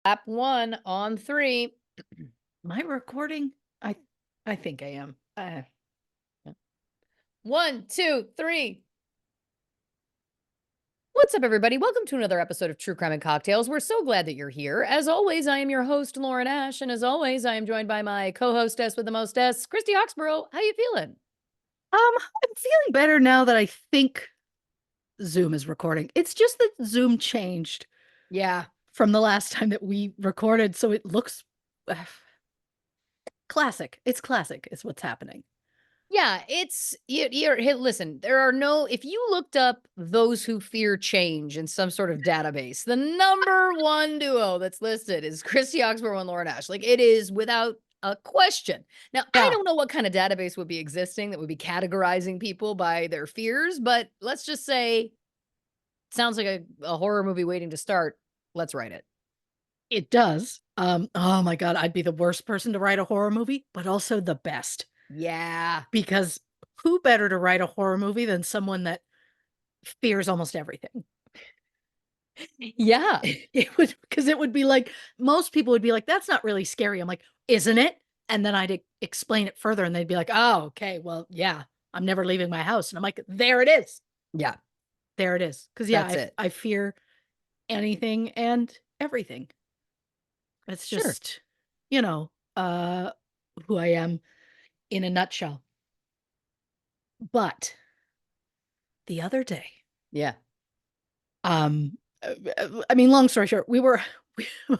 Lap 1 on 3. Am I recording? I think I am. Yeah. 1, 2, 3. What's up, everybody? Welcome to another episode of True Crime and Cocktails. We're so glad that you're here. As always, I am your host, Lauren Ash, and as always, I am joined by my co-hostess with the mostess, Christy Oxborrow. How you feeling? I'm feeling better now that I think Zoom is recording. It's just that Zoom changed Yeah. from the last time that we recorded, so it looks classic. It's classic, is what's happening. Yeah, it's hey, listen, there are no if you looked up those who fear change in some sort of database, the number one duo that's listed is Christy Oxborrow and Lauren Ash. Like it is without a question. Now, I Yeah, don't know what kind of database would be existing that would be categorizing people by their fears, but let's just say sounds like a horror movie waiting to start. Let's write it. it does. Oh my God, I'd be the worst person to write a horror movie, but also the best. Yeah. Because who better to write a horror movie than someone that fears almost everything? Yeah. It would, because it would be like most people would be like, that's not really scary. I'm like, isn't it? And then I'd explain it further and they'd be like, oh, okay, well, yeah, I'm never leaving my house. And I'm like, there it is. Yeah. There it is. Because yeah, That's it. I fear anything and everything. It's Sure. just, you know, who I am in a nutshell. But the other day, Yeah. um, I mean, long story short,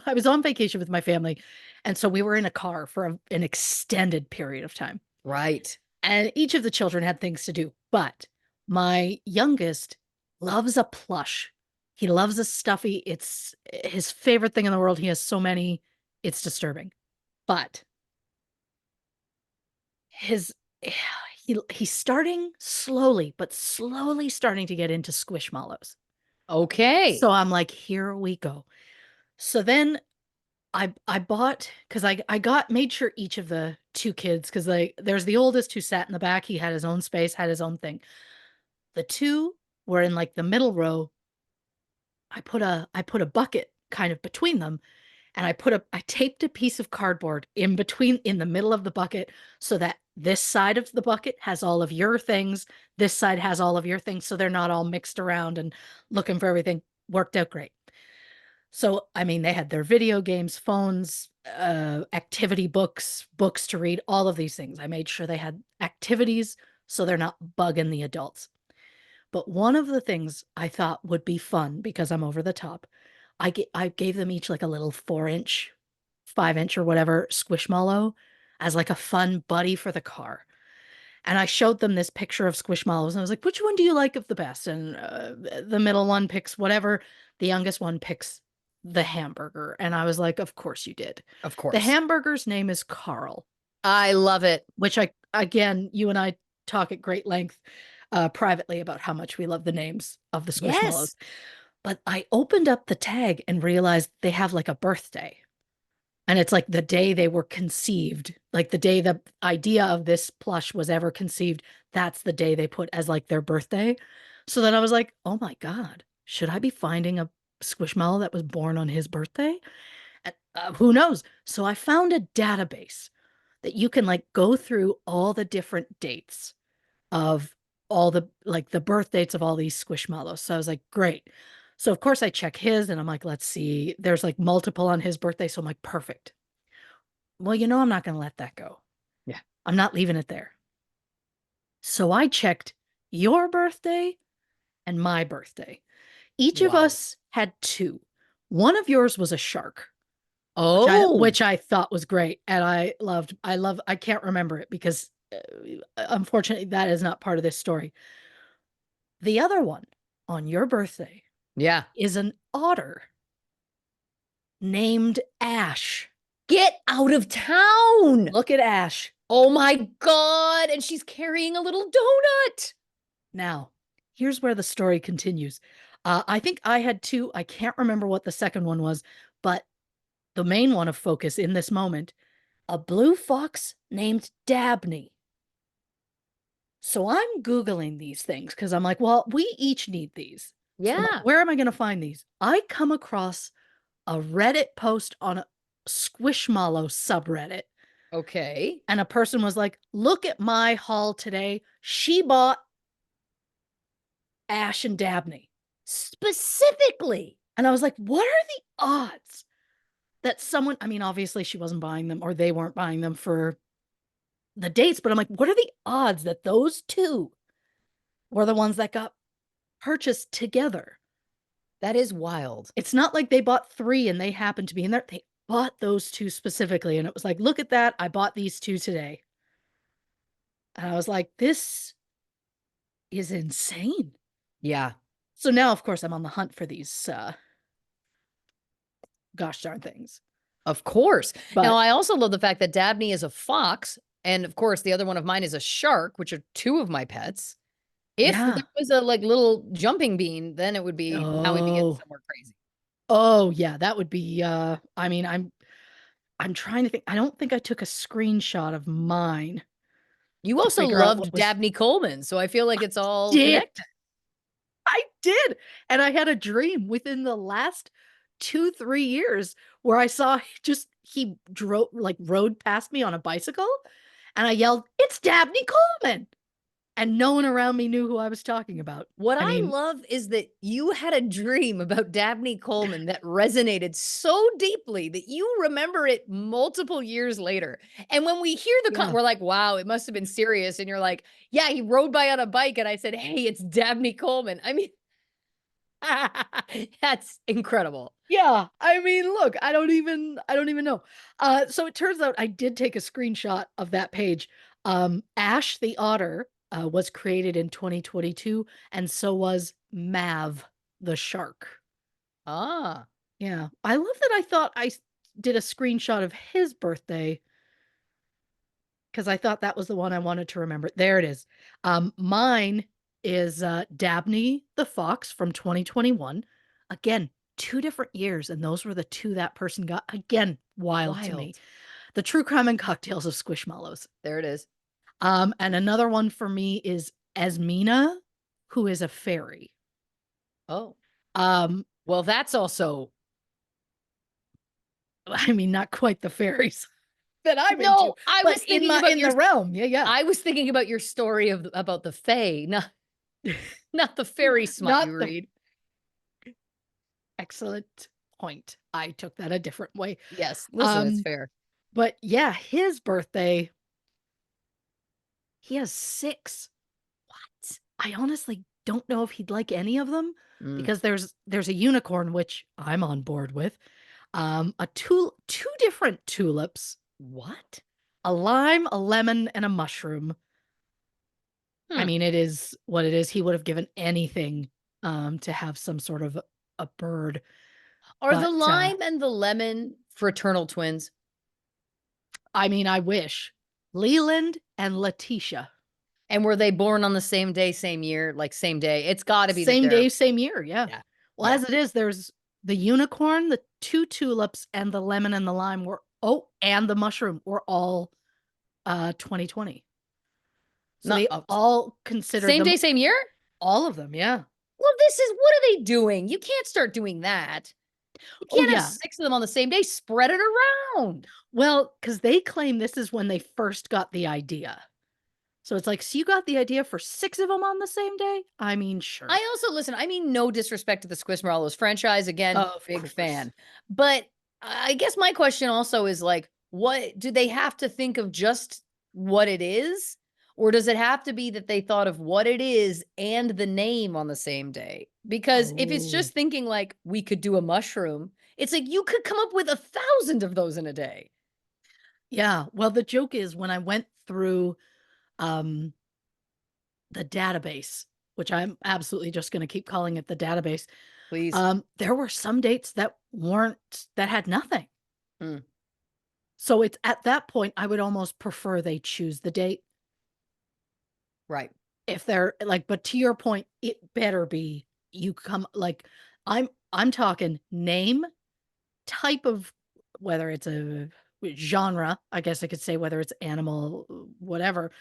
I was on vacation with my family. And so we were in a car for an extended period of time. Right. And each of the children had things to do. But my youngest loves a plush. He loves a stuffy. It's his favorite thing in the world. He has so many, it's disturbing. But his he's starting slowly, but slowly starting to get into squishmallows. So Okay. I'm like, here we go. So then I bought because I got made sure each of the two kids because like there's the oldest who sat in the back. He had his own space, had his own thing. The two were in like the middle row. I put a bucket kind of between them, and I taped a piece of cardboard in the middle of the bucket so that this side of the bucket has all of your things, this side has all of your things, so they're not all mixed around and looking for everything. Worked out great. So, I mean, they had their video games, phones, activity books, books to read, all of these things. I made sure they had activities so they're not bugging the adults. But one of the things I thought would be fun because I'm over the top, I gave them each like a little 4 inch, 5 inch or whatever squishmallow as like a fun buddy for the car. And I showed them this picture of squishmallows and I was like, which one do you like of the best? And the middle one picks whatever. The youngest one picks the hamburger. And I was like, of course you did. Of The course. hamburger's name is Carl, I love it. which again, you and I talk at great length privately about how much we love the names of the Yes. squishmallows. But I opened up the tag and realized they have like a birthday. And it's like the day they were conceived, like the day the idea of this plush was ever conceived, that's the day they put as like their birthday. So then I was like, oh my God, should I be finding a squishmallow that was born on his birthday? Who knows? So I found a database that you can like go through all the different dates of all the like the birth dates of all these squishmallows. So I was like, great. So of course I check his and I'm like, let's see. There's like multiple on his birthday. So I'm like, perfect. Well, I'm not going to let that go. Yeah. I'm not leaving it there. So I checked your birthday and my birthday. Each of Wow. us had two. One of yours was a shark, which I Oh, which I thought was great and I loved. I can't remember it because unfortunately that is not part of this story. The other one on your birthday yeah. is an otter named Ash. Get out of town. Look at Ash. Oh my God. And she's carrying a little donut. Now, here's where the story continues. I think I had two. I can't remember what the second one was, but the main one of focus in this moment, a blue fox named Dabney. So I'm Googling these things because I'm like, well, we each need these. So I'm like, Yeah. where am I going to find these? I come across a Reddit post on a Squishmallow subreddit. Okay. And a person was like, look at my haul today. She bought Ash and Dabney. Specifically. And I was like, what are the odds that someone, I mean, obviously she wasn't buying them or they weren't buying them for the dates, but I'm like, what are the odds that those two were the ones that got purchased together? That is wild. It's not like they bought three and they happened to be in there. They bought those two specifically. And it was like, look at that. I bought these two today. And I was like, this is insane. Yeah. So now, of course, I'm on the hunt for these gosh darn things. Of course. Now, But I also love the fact that Dabney is a fox, and of course, the other one of mine is a shark, which are two of my pets. If there yeah. was a like little jumping bean, then it would be now we'd be getting Oh. somewhere crazy. Oh yeah, that would be I mean, I'm trying to think. I don't think I took a screenshot of mine You to also figure out what loved was Dabney Coleman, so I feel like it's all did. connected. I did. And I had a dream within the last 2, 3 years where I saw he drove like rode past me on a bicycle and I yelled, "It's Dabney Coleman." And no one around me knew who I was talking about. What I I mean, love is that you had a dream about Dabney Coleman that resonated so deeply that you remember it multiple years later. And when we hear yeah. we're like, wow, it must have been serious. And you're like, yeah, he rode by on a bike. And I said, hey, it's Dabney Coleman. I mean, that's incredible. Yeah, I mean, look, I don't even know. So it turns out I did take a screenshot of that page. Ash the otter was created in 2022, and so was Mav the shark. Ah, Yeah, I love that. I thought did a screenshot of his birthday because I thought that was the one I wanted to remember. There it is. Mine is Dabney the fox from 2021. Again, 2 different years, and those were the two that person got. Again, wild to me. wild. The True Crime and Cocktails of Squishmallows. There it is. And another one for me is Esmina, who is a fairy. Oh, Um, well, that's also I mean, not quite the fairies that I'm into, no. I but was thinking about in your. the realm. Yeah, yeah. I was thinking about your story of about the Fae, not the fairy smut you Not the read. excellent point. I took that a different way. Yes, listen, it's Um, fair. but yeah, his birthday, he has six. What? I honestly don't know if he'd like any of them Mm, because there's a unicorn, which I'm on board with. Two different tulips, what? a lime, a lemon, and a mushroom. I Hmm. mean, it is what it is. He would have given anything to have some sort of a bird. Are the But lime and the lemon fraternal twins? I mean, I wish. Leland and Letitia. And were they born on the same day, same year, like same day? It's gotta be that Same they're day, same year. Yeah. yeah, Well, yeah. as it is, there's the unicorn, the two tulips, and the lemon and the lime were, oh, and the mushroom were all 2020. So Not they all considered same them, day, same year? all of them. Yeah. Well, this is what are they doing? You can't start doing that. You Oh, can't have yeah. 6 of them on the same day, spread it around. Well, because they claim this is when they first got the idea. So it's like, so you got the idea for six of them on the same day? I mean, sure. I also listen, I mean, no disrespect to the Squishmallows franchise, again, Of big course. fan. But I guess my question also is like, what do they have to think of just what it is? Or does it have to be that they thought of what it is and the name on the same day? Because if it's Oh. just thinking like we could do a mushroom, it's like you could come up with 1,000 of those in a day. Yeah. Well, the joke is when I went through um the database, which I'm absolutely just going to keep calling it the database, Please. there were some dates that had nothing. Mm, So it's at that point I would almost prefer they choose the date right. if they're like, but to your point, it better be you come like I'm talking name, type of whether it's a genre, I guess I could say whether it's animal, whatever,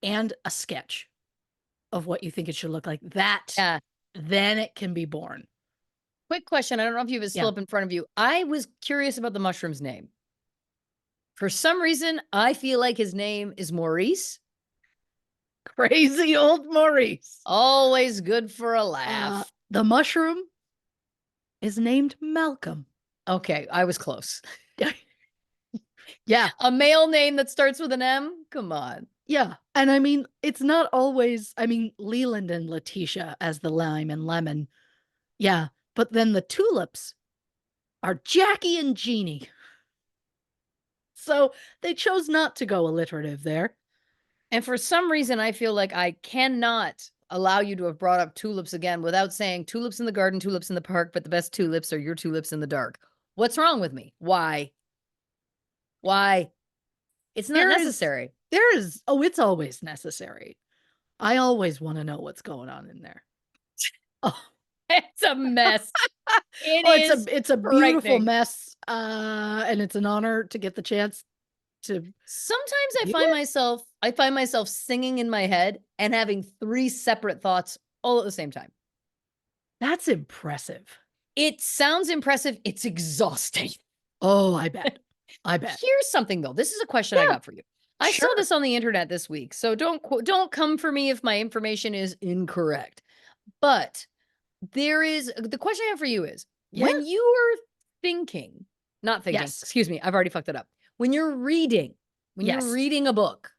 and a sketch of what you think it should look like. That Yeah. then it can be born. Quick question. I don't know if you have it still Yeah. up in front of you. I was curious about the mushroom's name. For some reason, I feel like his name is Maurice. Crazy old Maurice. Always good for a laugh. The mushroom is named Malcolm. Okay, I was close. Yeah. A male name that starts with an M? Come on. Yeah. And I mean, it's not always, I mean, Leland and Letitia as the lime and lemon. Yeah. But then the tulips are Jackie and Jeannie. So they chose not to go alliterative there. And for some reason, I feel like I cannot allow you to have brought up tulips again without saying tulips in the garden, tulips in the park, but the best tulips are your tulips in the dark. What's wrong with me? Why? Why? It's not There is, necessary. oh, it's always necessary. I always want to know what's going on in there. Oh, It's a mess. It oh, is it's a beautiful frightening. mess. And it's an honor to get the chance to Sometimes view it. I find myself singing in my head and having 3 separate thoughts all at the same time. That's impressive. It sounds impressive. It's exhausting. Oh, I bet. I bet. Here's something though. This is a question I Yeah, got for you. I saw sure. this on the internet this week, so don't come for me if my information is incorrect. But there is the question I have for you is Yeah. when you are thinking, not thinking, Yes. excuse me, I've already fucked it up. When you're Yes. reading a book,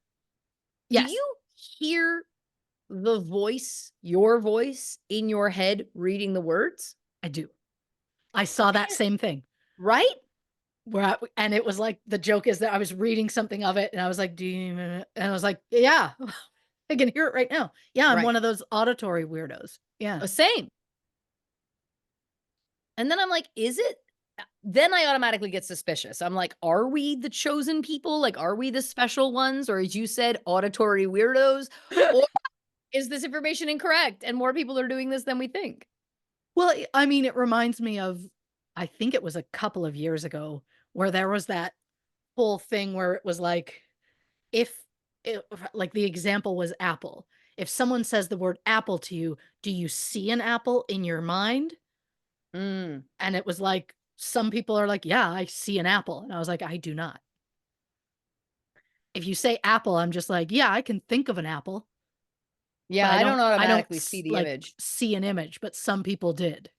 do Yes. you hear the voice, your voice in your head reading the words? I do. I saw that same thing Right? where and it was like the joke is that I was reading something of it and I was like, do you, and I was like, yeah, I can hear it right now. Yeah, I'm Right. one of those auditory weirdos. Yeah. Same. And then I'm like, is it? Then I automatically get suspicious. I'm like, are we the chosen people? Like, are we the special ones? Or as you said, auditory weirdos? Or is this information incorrect and more people are doing this than we think? Well, I mean, it reminds me of, I think it was a couple of years ago where there was that whole thing where it was like, if it, like the example was apple. If someone says the word apple to you, do you see an apple in your mind? Mm. And it was like, some people are like, yeah, I see an apple. And I was like, I do not. If you say apple, I'm just like, yeah, I can think of an apple, Yeah, but I don't I don't automatically see the like image. see an image, but some people did.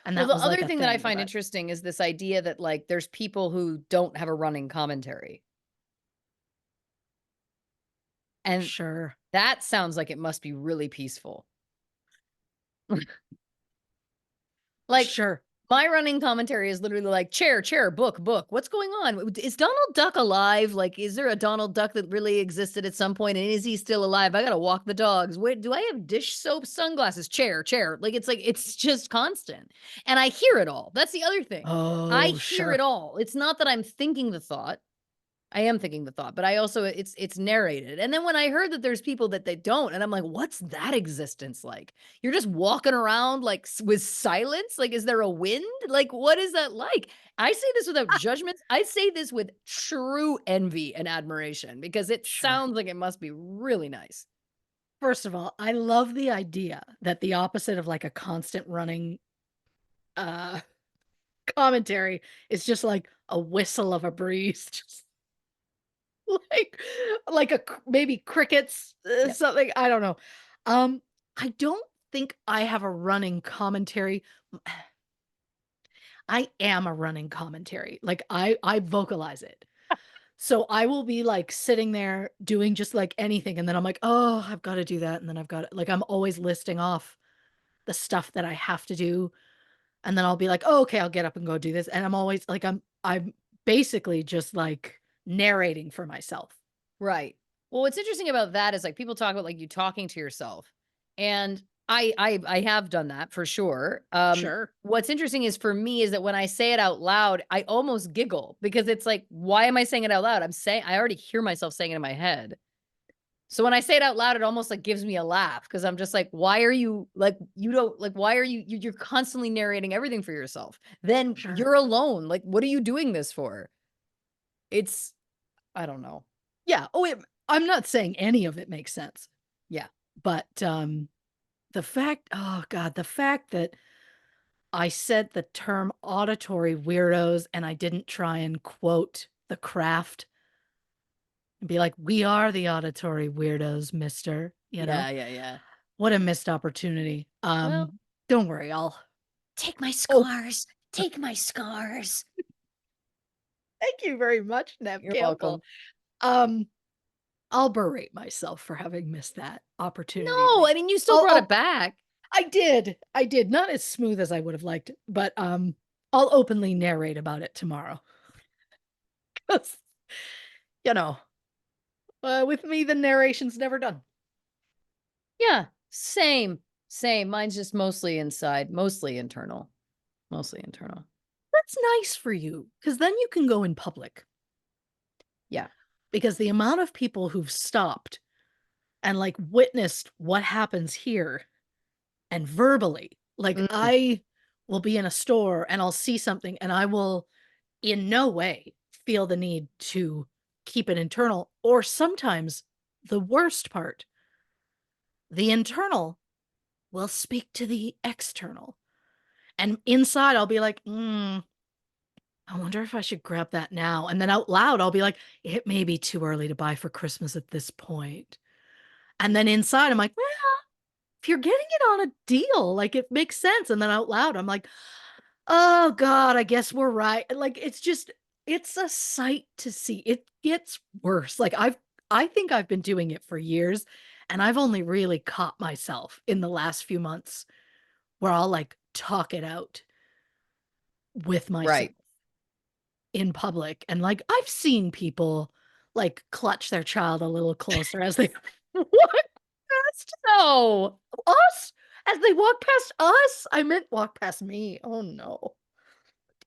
And Well, that the was like other a thing that I thing, find but interesting is this idea that like there's people who don't have a running commentary. And sure. that sounds like it must be really peaceful. Like Sure. my running commentary is literally like chair, chair, book, book. What's going on? Is Donald Duck alive? Like, is there a Donald Duck that really existed at some point? And is he still alive? I gotta walk the dogs. Wait, do I have dish soap sunglasses? Chair, chair. Like it's it's just constant. And I hear it all. That's the other thing. I Oh, hear it sure. all. It's not that I'm thinking the thought. I am thinking the thought, but I also it's narrated. And then when I heard that there's people that they don't, and I'm like, what's that existence like? You're just walking around like with silence? Like, is there a wind? Like, what is that like? I say this without judgment. I say this with true envy and admiration because it Sure. sounds like it must be really nice. First of all, I love the idea that the opposite of like a constant running uh commentary is just like a whistle of a breeze. Just like maybe crickets, Yeah. something, I don't know. Um, I don't think I have a running commentary. I am a running commentary. Like I vocalize it. So I will be like sitting there doing just like anything and then I'm like, "Oh, I've got to do that." And then I've got it. Like I'm always listing off the stuff that I have to do and then I'll be like, "Oh, okay, I'll get up and go do this." And I'm always like I'm basically just like narrating for myself. Right. Well, what's interesting about that is like people talk about like you talking to yourself. And I have done that for sure. Sure. What's interesting is for me is that when I say it out loud, I almost giggle because it's like, why am I saying it out loud? I already hear myself saying it in my head. So when I say it out loud, it almost like gives me a laugh because I'm just like, why are you like you don't like why are you're constantly narrating everything for yourself? Then Sure. you're alone. Like, what are you doing this for? It's I don't know. Yeah. Oh, I'm not saying any of it makes sense, Yeah. but the fact, oh God, the fact that I said the term auditory weirdos and I didn't try and quote The Craft and be like, we are the auditory weirdos, mister, you know? Yeah, yeah, yeah. What a missed opportunity. Well, Don't worry, I'll take my oh, scars. Take my scars. thank you very much, Nev You're Campbell. welcome. Um, I'll berate myself for having missed that opportunity. No, I mean, you still I'll, brought it I'll back. I did. I did. Not as smooth as I would have liked, but I'll openly narrate about it tomorrow. 'Cause, you know, with me the narration's never done. Yeah, same, same. Mine's just mostly inside, mostly internal, mostly internal. That's nice for you because then you can go in public. Yeah. Because the amount of people who've stopped and like witnessed what happens here and verbally, like Mm, I will be in a store and I'll see something and I will in no way feel the need to keep it internal. Or sometimes the worst part, the internal will speak to the external. And inside, I'll be like, I wonder if I should grab that now. And then out loud, I'll be like, it may be too early to buy for Christmas at this point. And then inside, I'm like, well, if you're getting it on a deal, like it makes sense. And then out loud, I'm like, oh God, I guess we're right. Like it's a sight to see. It gets worse. I think I've been doing it for years and I've only really caught myself in the last few months where I'll like talk it out with myself right. in public. And like I've seen people like clutch their child a little closer as they walk past No. us. As they walk past us. I meant walk past me. Oh no.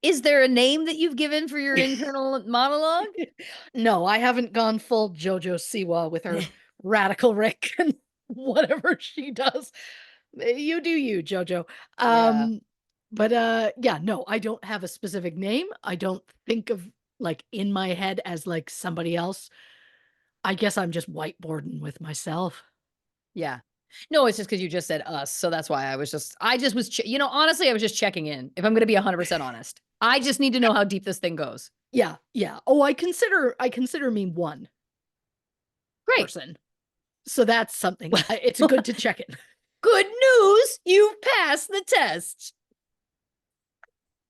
Is there a name that you've given for your internal monologue? No, I haven't gone full JoJo Siwa with her radical Rick and whatever she does. You do you, JoJo. Yeah. Um, but yeah, no, I don't have a specific name. I don't think of like in my head as like somebody else. I guess I'm just whiteboarding with myself. Yeah. No, it's just because you just said us, so that's why I just was honestly, I was just checking in, if I'm gonna be 100% honest. I just need to know how deep this thing goes. Yeah, yeah. Oh, I consider me one Great. person. So that's something. It's good to check in. Good news, you've passed the test.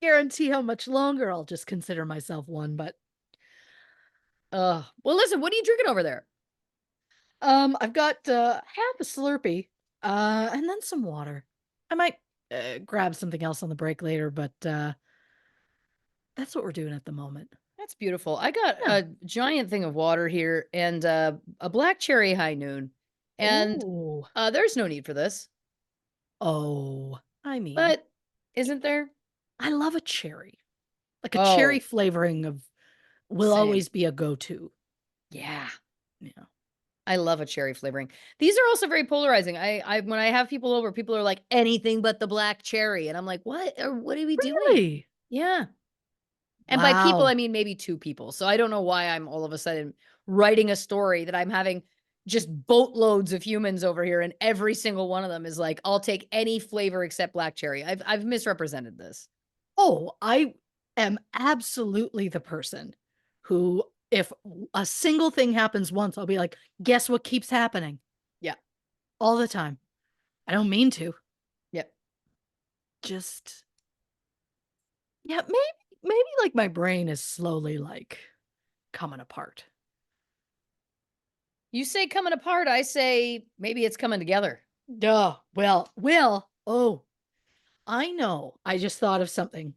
Guarantee how much longer I'll just consider myself one, but Well, listen, what are you drinking over there? I've got half a Slurpee, and then some water. I might grab something else on the break later, but that's what we're doing at the moment. That's beautiful. I got Yeah. a giant thing of water here and, a black cherry high noon, and, Oh. there's no need for this, Oh. I mean, but isn't there? I love a cherry. Like a cherry Oh, flavoring of will same. always be a go-to. Yeah. Yeah. I love a cherry flavoring. These are also very polarizing. I when I have people over, people are like, "Anything but the black cherry," and I'm like, "What? Or what are we doing?" Really? Yeah. And by people, I Wow. mean maybe 2 people. So I don't know why I'm all of a sudden writing a story that I'm having just boatloads of humans over here, and every single one of them is like, "I'll take any flavor except black cherry." I've misrepresented this. Oh, I am absolutely the person who if a single thing happens once, I'll be like, "Guess what keeps happening?" Yeah. All the time. I don't mean to. Yep. Just yeah, maybe like my brain is slowly like coming apart. You say coming apart, I say maybe it's coming together. Duh. Oh, I know. I just thought of something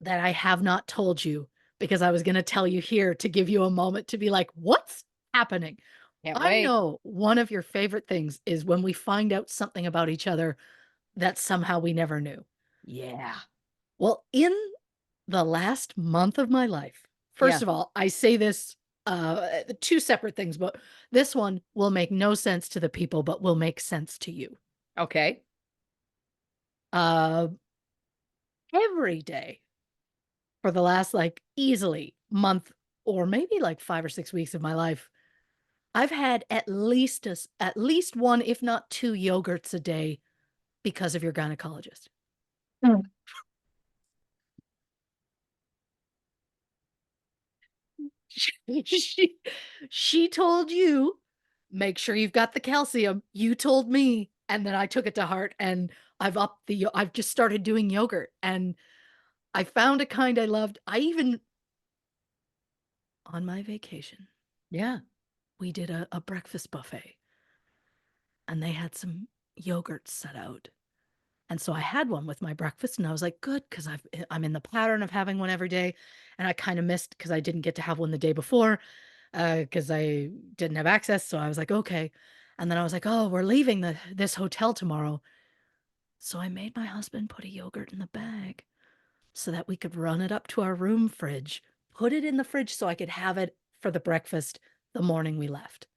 that I have not told you because I was going to tell you here to give you a moment to be like, "What's happening?" Can't I wait. know one of your favorite things is when we find out something about each other that somehow we never knew. Yeah. Well, in the last month of my life, first Yeah. of all, I say this two separate things, but this one will make no sense to the people, but will make sense to you. Okay. Uh, every day for the last like easily month or maybe like 5 or 6 weeks of my life, I've had at least one, if not two, yogurts a day because of your gynecologist. she she told you, "Make sure you've got the calcium." You told me, and then I took it to heart, and I've just started doing yogurt, and I found a kind I loved. I even on my vacation, Yeah. we did a breakfast buffet, and they had some yogurt set out. And so I had one with my breakfast, and I was like, "Good," 'cause I'm in the pattern of having one every day, and I kinda missed because I didn't get to have one the day before, because I didn't have access, so I was like, "Okay." And then I was like, "Oh, we're leaving this hotel tomorrow." So I made my husband put a yogurt in the bag so that we could run it up to our room fridge, put it in the fridge so I could have it for the breakfast the morning we left.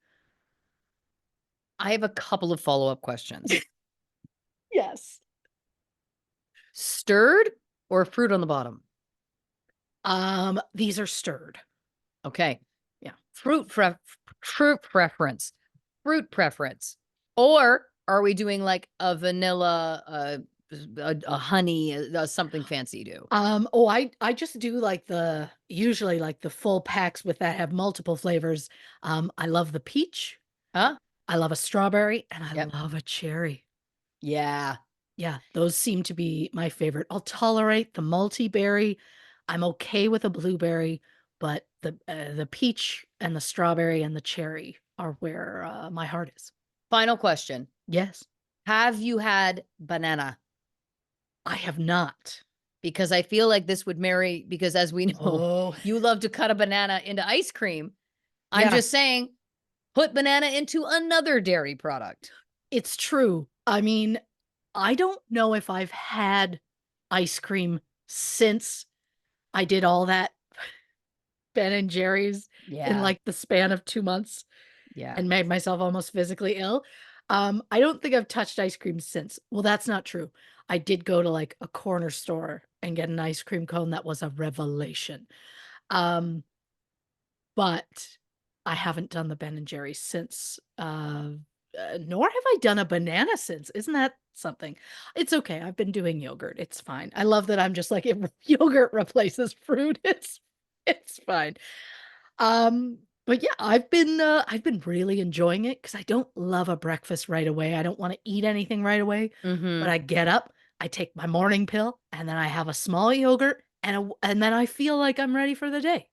I have a couple of follow-up questions. Yes. Stirred or fruit on the bottom? These are stirred. Okay. Yeah. Fruit preference. Fruit preference. Or are we doing like a vanilla, a honey, something fancy do? I just do like usually like the full packs with that have multiple flavors. I love the peach, Huh? I love a strawberry, and I Yep. love a cherry. Yeah. Yeah, those seem to be my favorite. I'll tolerate the multi-berry. I'm okay with a blueberry, but the peach and the strawberry and the cherry are where my heart is. Final question. Yes, Have you had banana? I have not. Because I feel like this would marry because as we know, Oh, you love to cut a banana into ice cream. I'm yeah. just saying, put banana into another dairy product. It's true. I mean, I don't know if I've had ice cream since I did all that Ben& and Jerry's in, Yeah. like, the span of 2 months Yeah. and made myself almost physically ill. I don't think I've touched ice cream since. Well, that's not true. I did go to, like, a corner store and get an ice cream cone that was a revelation. Um, but I haven't done the Ben& and Jerry's since, nor have I done a banana since. Isn't that something? It's okay. I've been doing yogurt. It's fine. I love that I'm just like, if yogurt replaces fruit, it's fine. But yeah, I've been really enjoying it because I don't love a breakfast right away. I don't want to eat anything right away, but Mhm. I get up, I take my morning pill, and then I have a small yogurt, and then I feel like I'm ready for the day.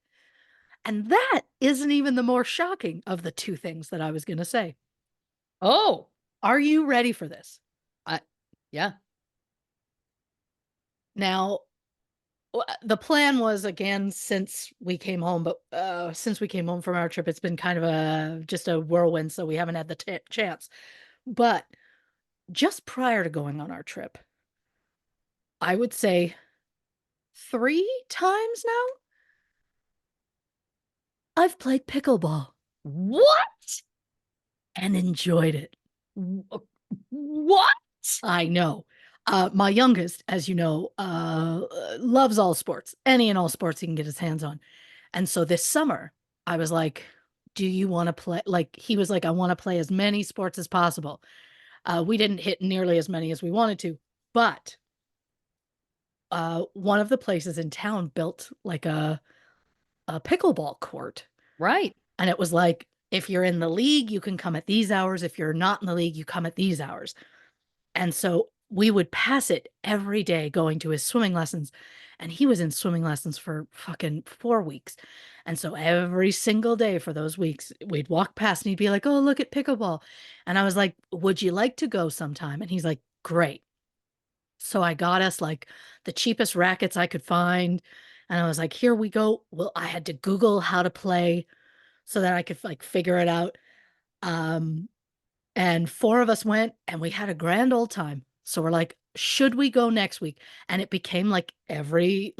And that isn't even the more shocking of the 2 things that I was gonna say. Oh, Are you ready for this? I yeah. Now, the plan was again since we came home from our trip, it's been kind of just a whirlwind, so we haven't had the chance. But just prior to going on our trip, I would say 3 times now, I've played pickleball What? and enjoyed it. W what? I know. My youngest, as you know, loves all sports, any and all sports he can get his hands on. And so this summer, I was like, "Do you want to play?" Like, he was like, "I want to play as many sports as possible." We didn't hit nearly as many as we wanted to, but one of the places in town built like a pickleball court. Right. And it was like, if you're in the league, you can come at these hours. If you're not in the league, you come at these hours. And so we would pass it every day going to his swimming lessons, and he was in swimming lessons for fucking 4 weeks. And so every single day for those weeks, we'd walk past and he'd be like, "Oh, look at pickleball." And I was like, "Would you like to go sometime?" And he's like, "Great." So I got us like the cheapest rackets I could find. And I was like, "Here we go." Well, I had to Google how to play so that I could like figure it out. Um, and 4 of us went, and we had a grand old time. So we're like, "Should we go next week?" And it became every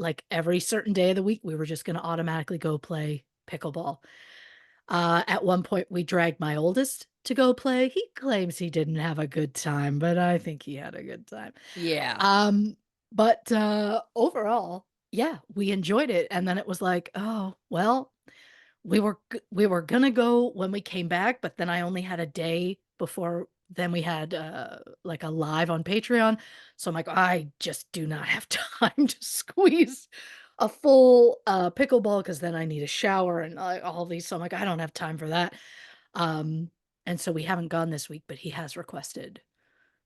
certain day of the week, we were just gonna automatically go play pickleball. At one point, we dragged my oldest to go play. He claims he didn't have a good time, but I think he had a good time. Yeah. Um, overall, yeah, we enjoyed it, and then it was like, "Oh, well, we were gonna go when we came back, but then I only had a day before then we had, like, a live on Patreon, so I'm like, "I just do not have time to squeeze a full pickleball because then I need a shower and all these. So I'm like, I don't have time for that. Um, and so we haven't gone this week, but he has requested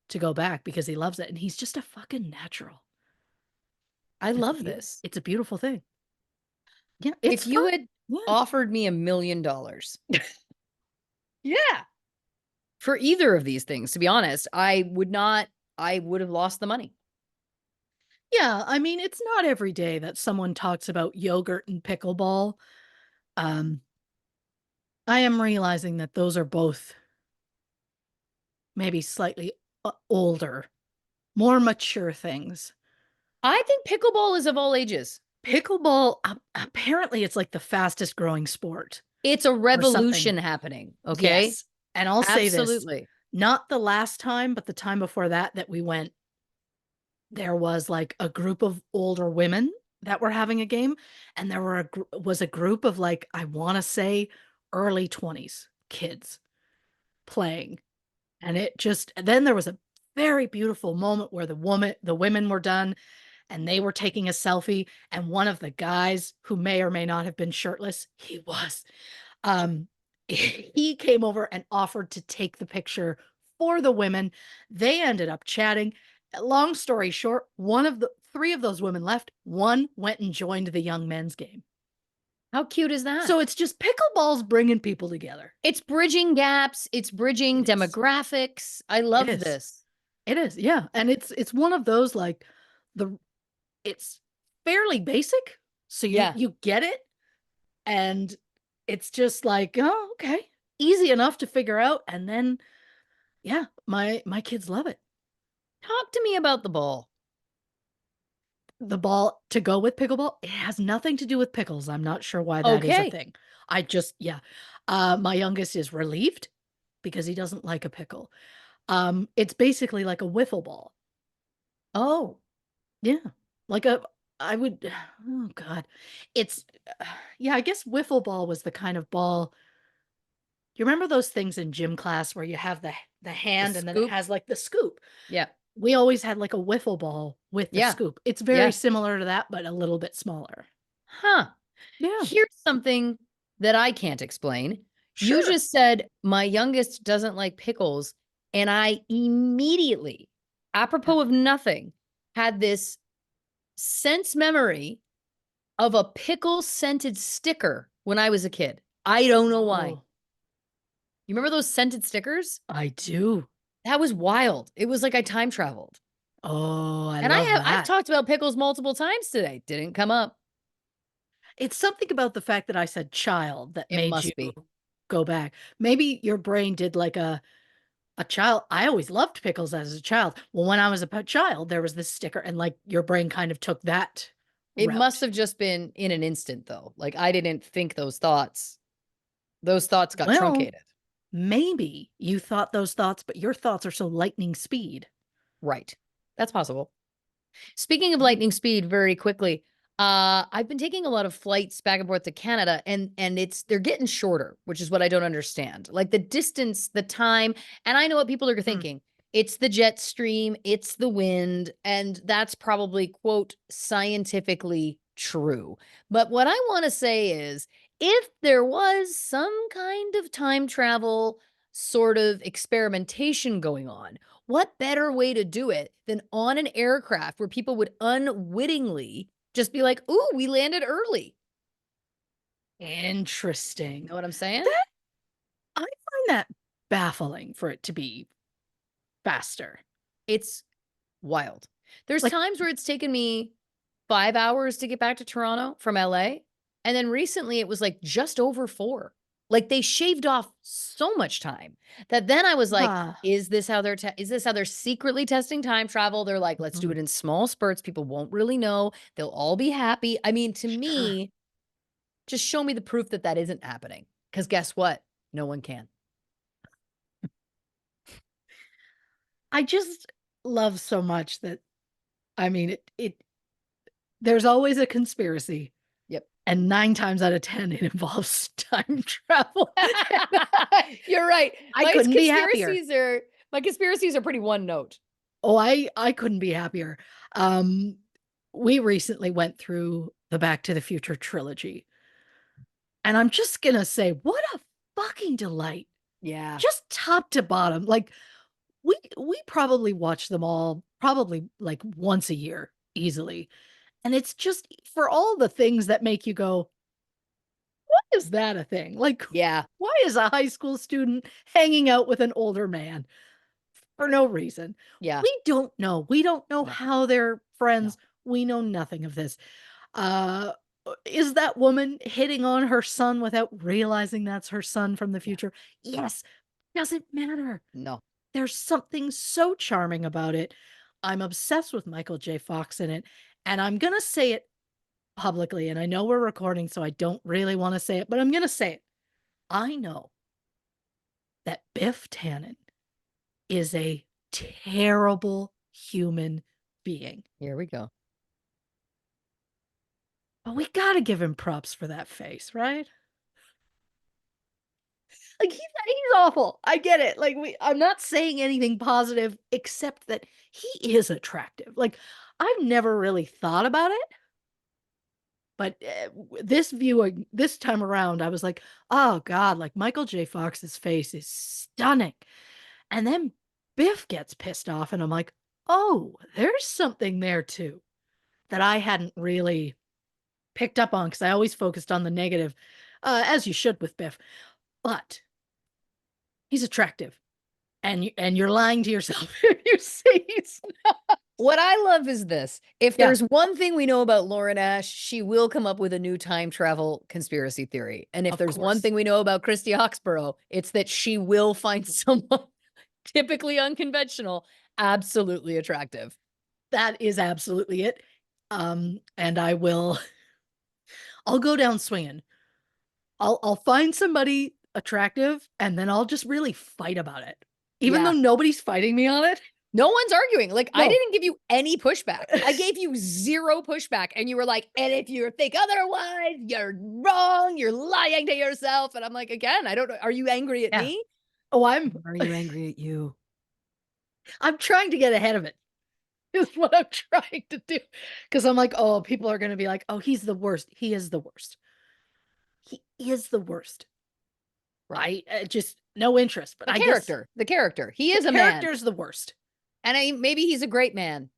to go back because he loves it, and he's just a fucking natural. I It's a love this. it's a beautiful thing. Yeah, If it's you fun. had Yeah. offered me $1,000,000 Yeah. for either of these things, to be honest, I would have lost the money. Yeah, I mean, it's not every day that someone talks about yogurt and pickleball. Um, I am realizing that those are both maybe slightly older, more mature things. I think pickleball is of all ages. Pickleball, apparently, it's like the fastest growing sport It's a or something. revolution happening, okay? Yes. And I'll say this, Absolutely. not the last time, but the time before that we went, there was like a group of older women that were having a game, and there were was a group of like, I want to say early 20s kids playing. And it just, then there was a very beautiful moment where the women were done and they were taking a selfie, and one of the guys who may or may not have been shirtless, he was, um he came over and offered to take the picture for the women. They ended up chatting. Long story short, one of the three of those women left. One went and joined the young men's game. How cute is that? So it's just pickleball's bringing people together. It's bridging gaps, it's bridging It is. demographics. I It love is. this. It is. Yeah, and it's one of those like the it's fairly basic, so Yeah. you get it, and it's just like, oh, okay, easy enough to figure out, and then yeah, my kids love it. Talk to me about the ball. The ball to go with pickleball, it has nothing to do with pickles. I'm not sure why that is a Okay. thing. I just, yeah. My youngest is relieved because he doesn't like a pickle. It's basically like a wiffle ball. Oh, Yeah. Like a I would oh god. It's yeah, I guess wiffle ball was the kind of ball. You remember those things in gym class where you have the the hand and then it scoop? has like the scoop? Yeah. We always had like a wiffle ball with the Yeah. scoop. It's very Yeah. similar to that, but a little bit smaller. Huh. Yeah, Here's something that I can't explain. You sure. just said my youngest doesn't like pickles, and I immediately, Yeah. apropos of nothing, had this sense memory of a pickle scented sticker when I was a kid. I don't know why. Oh, You remember those scented stickers? I do. That was wild. It was like I time traveled. Oh, I And love I've that. talked about pickles multiple times today. Didn't come up. It's something about the fact that I said child that It made you must be. go back. Maybe your brain did like a child. I always loved pickles as a child. Well, when I was a child, there was this sticker, and like your brain kind of took that It must route. have just been in an instant though. Like I didn't think those thoughts. Those thoughts got Well, truncated. maybe you thought those thoughts, but your thoughts are so lightning speed. Right. That's possible. Speaking of Yeah. lightning speed, very quickly, I've been taking a lot of flights back and forth to Canada, and they're getting shorter, which is what I don't understand. Like the distance, the time, and I know what people are Mm. thinking. It's the jet stream, it's the wind, and that's probably quote scientifically true. But what I want to say is if there was some kind of time travel sort of experimentation going on, what better way to do it than on an aircraft where people would unwittingly just be like, "Ooh, we landed early." Interesting. Know what I'm saying? That I find that baffling for it to be faster. It's wild. There's Like, times where it's taken me 5 hours to get back to Toronto from LA, and then recently it was, like, just over 4. Like, they shaved off so much time that then I was like, uh, is this how they're secretly testing time travel? They're like, "Let's do mhm, it in small spurts, people won't really know, they'll all be happy." I mean, to sure. me, just show me the proof that that isn't happening. Because guess what? No one can. I just love so much that I mean it there's always a conspiracy, Yep. and 9 times out of 10 it involves time travel. You're right. I couldn't be happier. My conspiracies are pretty one note. Oh, I couldn't be happier. Um, we recently went through the Back to the Future trilogy. And I'm just gonna say, what a fucking delight. Yeah. Just top to bottom. Like we probably watch them all probably like once a year easily. And it's just for all the things that make you go, why is that a thing? Like, Yeah. why is a high school student hanging out with an older man for no reason? Yeah. We don't know. We don't know No. how they're friends. No. We know nothing of this. Uh, is that woman hitting on her son without realizing that's her son from the Yeah. future? Yes. Doesn't matter. No. There's something so charming about it. I'm obsessed with Michael J. Fox in it, and I'm gonna say it publicly, and I know we're recording, so I don't really wanna say it, but I'm gonna say it. I know that Biff Tannen is a terrible human being, Here we go. but we gotta give him props for that face, right? Like, he's awful. I get it. Like, I'm not saying anything positive except that he is attractive. Like, I've never really thought about it, but, this viewing this time around, I was like, "Oh god, like, Michael J. Fox's face is stunning." And then Biff gets pissed off, and I'm like, "Oh, there's something there too that I hadn't really picked up on because I always focused on the negative, as you should with Biff, but he's attractive, and you're lying to yourself if you say he's What I love is this. If Yeah, there's one thing we know about Lauren Ash, she will come up with a new time travel conspiracy theory. And if of there's one course. thing we know about Christy Oxborrow, it's that she will find someone typically unconventional absolutely attractive. That is absolutely it. And I'll go down swinging. I'll find somebody attractive, and then I'll just really fight about it. Even though Yeah. nobody's fighting me on it. No one's arguing. Like, I No. didn't give you any pushback. I gave you 0 pushback, and you were like, "And if you think otherwise, you're wrong, you're lying to yourself." And I'm like, "Again, I don't know. Are you angry at Yeah. me? Oh, Or are you angry at you?" I'm trying to get ahead of it, is what I'm trying to do. Because 'Cause I'm like, "Oh, people are gonna be like, 'Oh, he's the worst.'" He is the worst. He is the worst. Right. Just no interest, but I guess The character. He the is a man, character's the worst. and maybe he's a great man.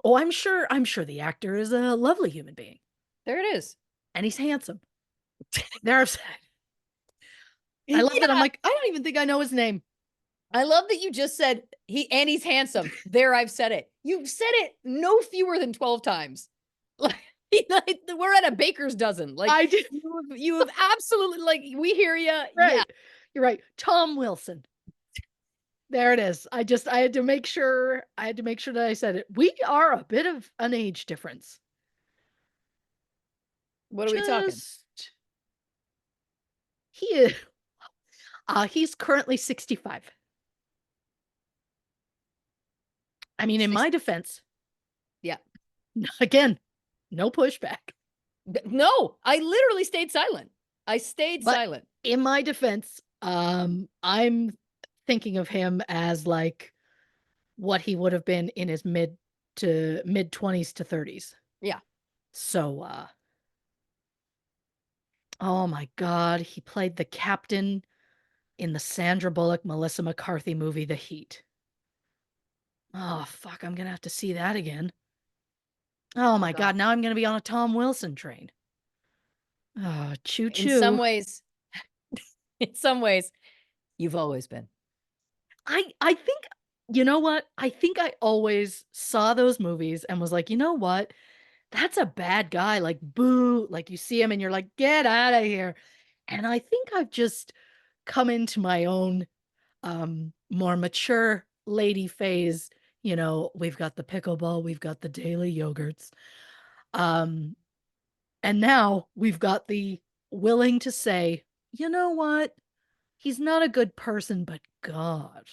Oh, I'm sure the actor is a lovely human being, There it is. and he's handsome. There I've said I love that I'm Yeah. like, I don't even think I know his name. I love that you just said he's handsome. There, I've said it. You've said it no fewer than 12 times. Like, we're at a baker's dozen. Like, I did you have absolutely, like, we hear you. Yeah. right. You're right. Tom Wilson. There it is. I had to make sure that I said it. We are a bit of an age difference. What are we talking? Just he is he's currently 65. I mean, in Six, my defense, yeah. again, no pushback. No, I literally stayed silent. I stayed But silent. in my defense, I'm thinking of him as like what he would have been in his mid 20s to 30s. Yeah. So oh my god, he played the captain in the Sandra Bullock, Melissa McCarthy movie, The Heat. Oh, fuck, I'm gonna have to see that again. Oh Oh my God. god, now I'm gonna be on a Tom Wilson train. Oh, choo In some choo. ways, in some ways, you've always been. I think you know what? I think I always saw those movies and was like, you know what? That's a bad guy. Like, boo. Like, you see him and you're like, get out of here. And I think I've just come into my own more mature lady phase. You know, we've got the pickleball, we've got the daily yogurts. Um, and now we've got the willing to say, you know what? He's not a good person, but God.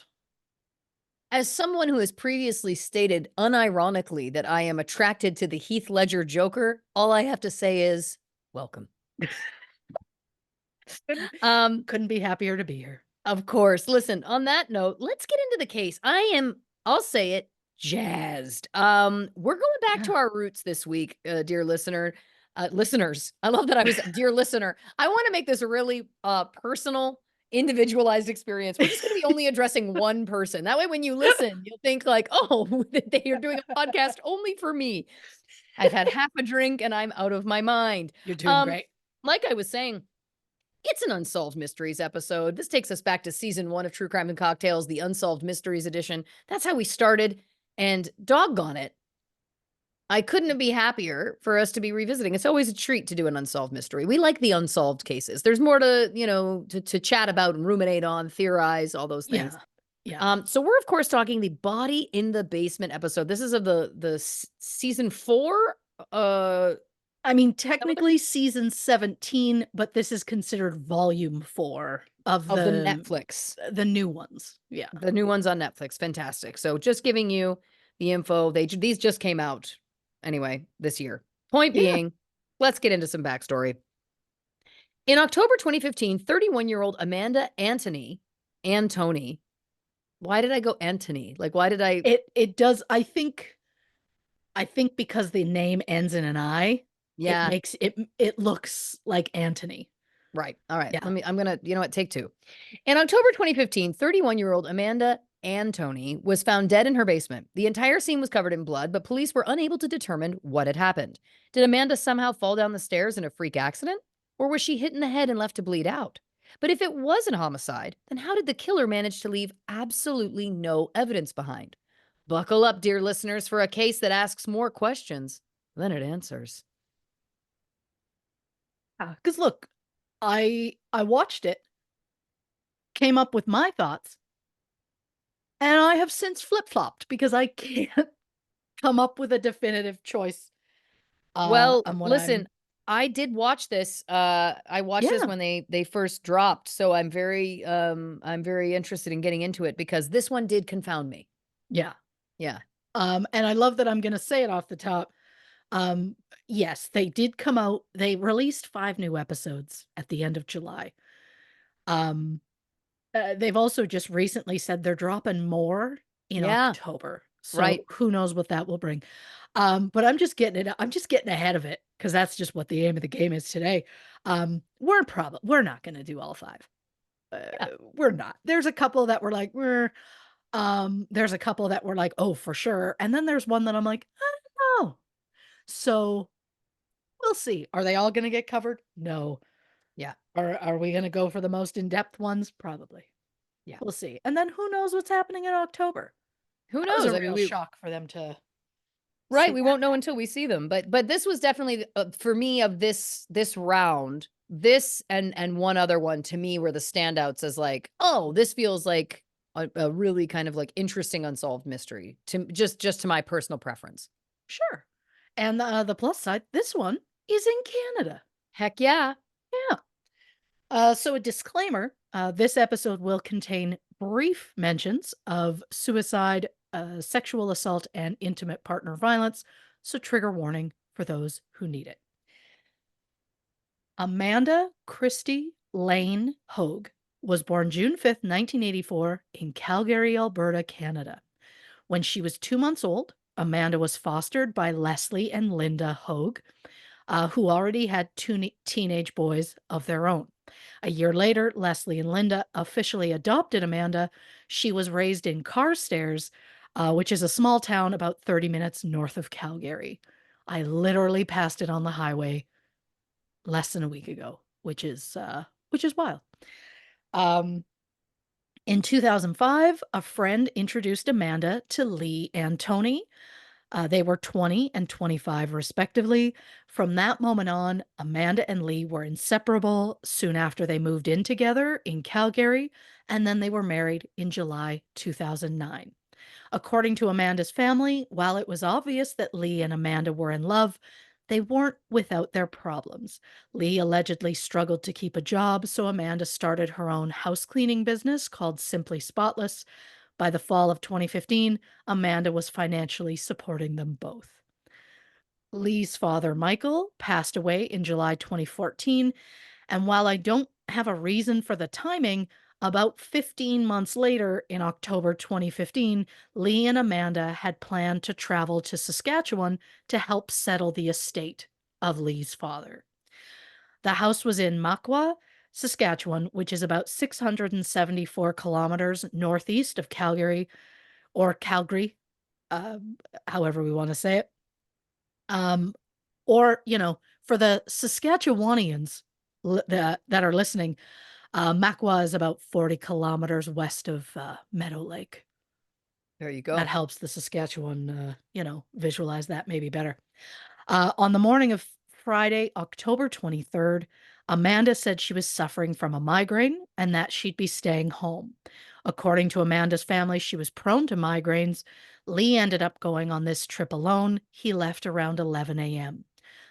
As someone who has previously stated unironically that I am attracted to the Heath Ledger Joker, all I have to say is welcome. Couldn't Um, couldn't be happier to be here. of course. Listen, on that note, let's get into the case. I'll say it, Jazzed. We're going back Yeah. to our roots this week, dear listeners. I love that I was dear listener. I want to make this a really personal, individualized experience. We're just going to be only addressing one person. That way, when you listen, you'll think like, oh, they are doing a podcast only for me. I've had half a drink and I'm out of my mind. You're doing Um, great. like I was saying, it's an Unsolved Mysteries episode. This takes us back to season 1 of True Crime and Cocktails, the Unsolved Mysteries edition. That's how we started, and doggone it, I couldn't be happier for us to be revisiting. It's always a treat to do an unsolved mystery. We like the unsolved cases. There's more to, to chat about and ruminate on, theorize, all those things. Yeah. Yeah. So we're of course talking the Body in the Basement episode. This is of the season 4. I mean, Is that what technically season 17, but this is considered volume 4 of of the Netflix. the new ones. Yeah. The new one's on Netflix. Fantastic. So just giving you the info. These just came out anyway this year. Point Yeah. being, let's get into some backstory. In October 2015, 31-year-old Amanda Antoni. Why did I go Antony? Like, why did I? It does. I think because the name ends in an I, it Yeah, makes it looks like Antony. right. All right. Yeah. I'm going to, you know what? Take two. In October 2015, 31-year-old Amanda Antoni was found dead in her basement. The entire scene was covered in blood, but police were unable to determine what had happened. Did Amanda somehow fall down the stairs in a freak accident? Or was she hit in the head and left to bleed out? But if it was an homicide, then how did the killer manage to leave absolutely no evidence behind? Buckle up, dear listeners, for a case that asks more questions than it answers. Because look, I watched it, came up with my thoughts, and I have since flip-flopped because I can't come up with a definitive choice Well, on what listen, I did watch this. I watched this Yeah. when they first dropped, so I'm very interested in getting into it because this one did confound me. Yeah. Yeah. And I love that I'm gonna say it off the top. Um, yes, they did come out. They released 5 new episodes at the end of July. Um, they've also just recently said they're dropping more in Yeah, October. So right. who knows what that will bring. But I'm just getting ahead of it because that's just what the aim of the game is today. We're not gonna do all 5. Yeah. We're not. There's a couple that were like, "We're," there's a couple that were like, "Oh, for sure." And then there's one that I'm like, "I don't know." So we'll see. Are they all gonna get covered? No. Yeah. Are we gonna go for the most in-depth ones? Probably. Yeah. We'll see. And then who knows what's happening in October? Who That was knows? a I mean, real we shock for them to right, say we that. won't know until we see them. But this was definitely for me of this round. This and one other one to me were the standouts as like, oh, this feels like a really kind of like interesting unsolved mystery to just to my personal preference. Sure. And the plus side, this one is in Canada. Heck yeah. Yeah. So a disclaimer, this episode will contain brief mentions of suicide, sexual assault, and intimate partner violence, so trigger warning for those who need it. Amanda Christy Lane Hogue was born June 5th, 1984 in Calgary, Alberta, Canada. When she was 2 months old, Amanda was fostered by Leslie and Linda Hogue, who already had two teenage boys of their own. A year later, Leslie and Linda officially adopted Amanda. She was raised in Carstairs, which is a small town about 30 minutes north of Calgary. I literally passed it on the highway less than a week ago, which is wild. Um, in 2005, a friend introduced Amanda to Lee Antoni. They were 20 and 25, respectively. From that moment on, Amanda and Lee were inseparable soon after they moved in together in Calgary, and then they were married in July 2009. According to Amanda's family, while it was obvious that Lee and Amanda were in love, they weren't without their problems. Lee allegedly struggled to keep a job, so Amanda started her own house cleaning business called Simply Spotless. By the fall of 2015, Amanda was financially supporting them both. Lee's father, Michael, passed away in July 2014, and while I don't have a reason for the timing, About 15 months later, in October 2015, Lee and Amanda had planned to travel to Saskatchewan to help settle the estate of Lee's father. The house was in Makwa, Saskatchewan, which is about 674 kilometers northeast of Calgary, or Calgary, uh, however we want to say it. Um, or, for the Saskatchewanians that are listening, Makwa is about 40 kilometers west of Meadow Lake. There you That go. helps the Saskatchewan, visualize that maybe better. On the morning of Friday, October 23rd, Amanda said she was suffering from a migraine and that she'd be staying home. According to Amanda's family, she was prone to migraines. Lee ended up going on this trip alone. He left around 11 a.m.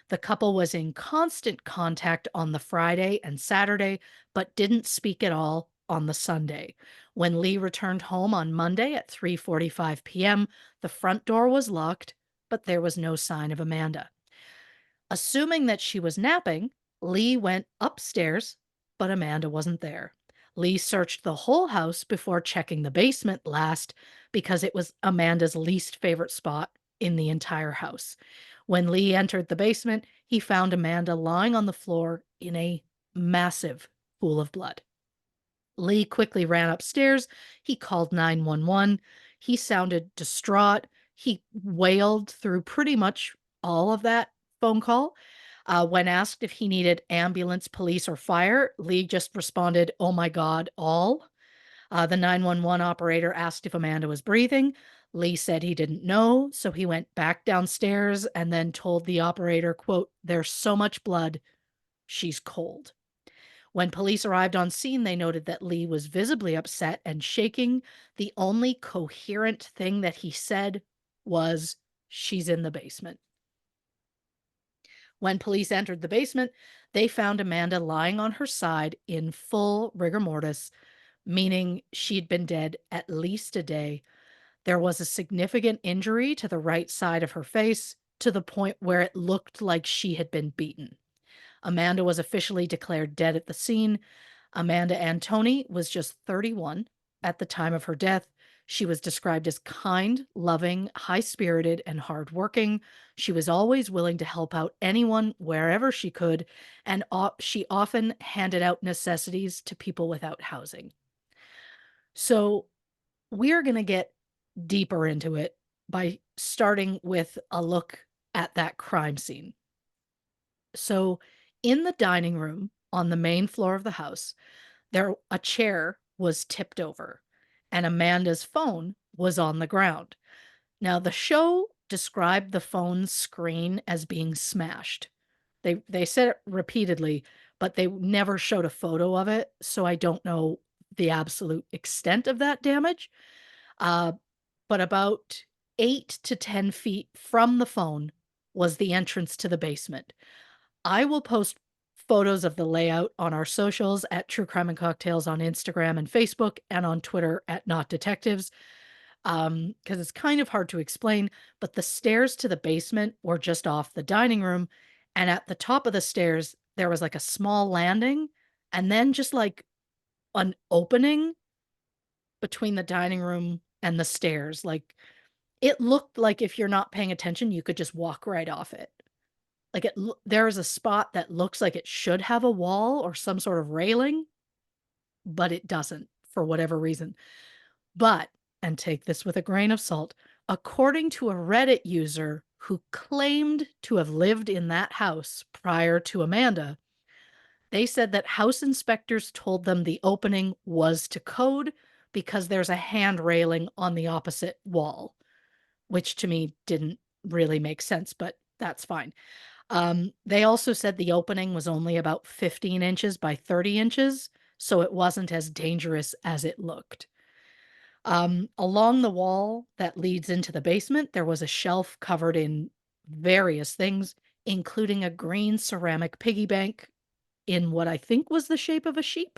The couple was in constant contact on the Friday and Saturday, but didn't speak at all on the Sunday. When Lee returned home on Monday at 3:45 p.m., the front door was locked, but there was no sign of Amanda. Assuming that she was napping, Lee went upstairs, but Amanda wasn't there. Lee searched the whole house before checking the basement last because it was Amanda's least favorite spot in the entire house. When Lee entered the basement, he found Amanda lying on the floor in a massive pool of blood. Lee quickly ran upstairs. He called 911. He sounded distraught. He wailed through pretty much all of that phone call. When asked if he needed ambulance, police, or fire, Lee just responded, "Oh my God, all." The 911 operator asked if Amanda was breathing. Lee said he didn't know, so he went back downstairs and then told the operator, quote, "There's so much blood, she's cold." When police arrived on scene, they noted that Lee was visibly upset and shaking. The only coherent thing that he said was, "She's in the basement." When police entered the basement, they found Amanda lying on her side in full rigor mortis, meaning she'd been dead at least a day. There was a significant injury to the right side of her face to the point where it looked like she had been beaten. Amanda was officially declared dead at the scene. Amanda Antoni was just 31 at the time of her death. She was described as kind, loving, high spirited, and hardworking. She was always willing to help out anyone wherever she could, and she often handed out necessities to people without housing. So, we're going to get deeper into it by starting with a look at that crime scene. So, in the dining room on the main floor of the house, a chair was tipped over and Amanda's phone was on the ground. Now, the show described the phone's screen as being smashed. They said it repeatedly, but they never showed a photo of it, so I don't know the absolute extent of that damage. Uh, but about 8 to 10 feet from the phone was the entrance to the basement. I will post photos of the layout on our socials at True Crime and Cocktails on Instagram and Facebook and on Twitter at Not Detectives. Because it's kind of hard to explain, but the stairs to the basement were just off the dining room. And at the top of the stairs, there was like a small landing and then just like an opening between the dining room and the stairs. Like it looked like if you're not paying attention, you could just walk right off it. Like there is a spot that looks like it should have a wall or some sort of railing, but it doesn't for whatever reason. But, and take this with a grain of salt, according to a Reddit user who claimed to have lived in that house prior to Amanda, they said that house inspectors told them the opening was to code because there's a hand railing on the opposite wall, which to me didn't really make sense, but that's fine. They also said the opening was only about 15 inches by 30 inches, so it wasn't as dangerous as it looked. Along the wall that leads into the basement, there was a shelf covered in various things, including a green ceramic piggy bank in what I think was the shape of a sheep.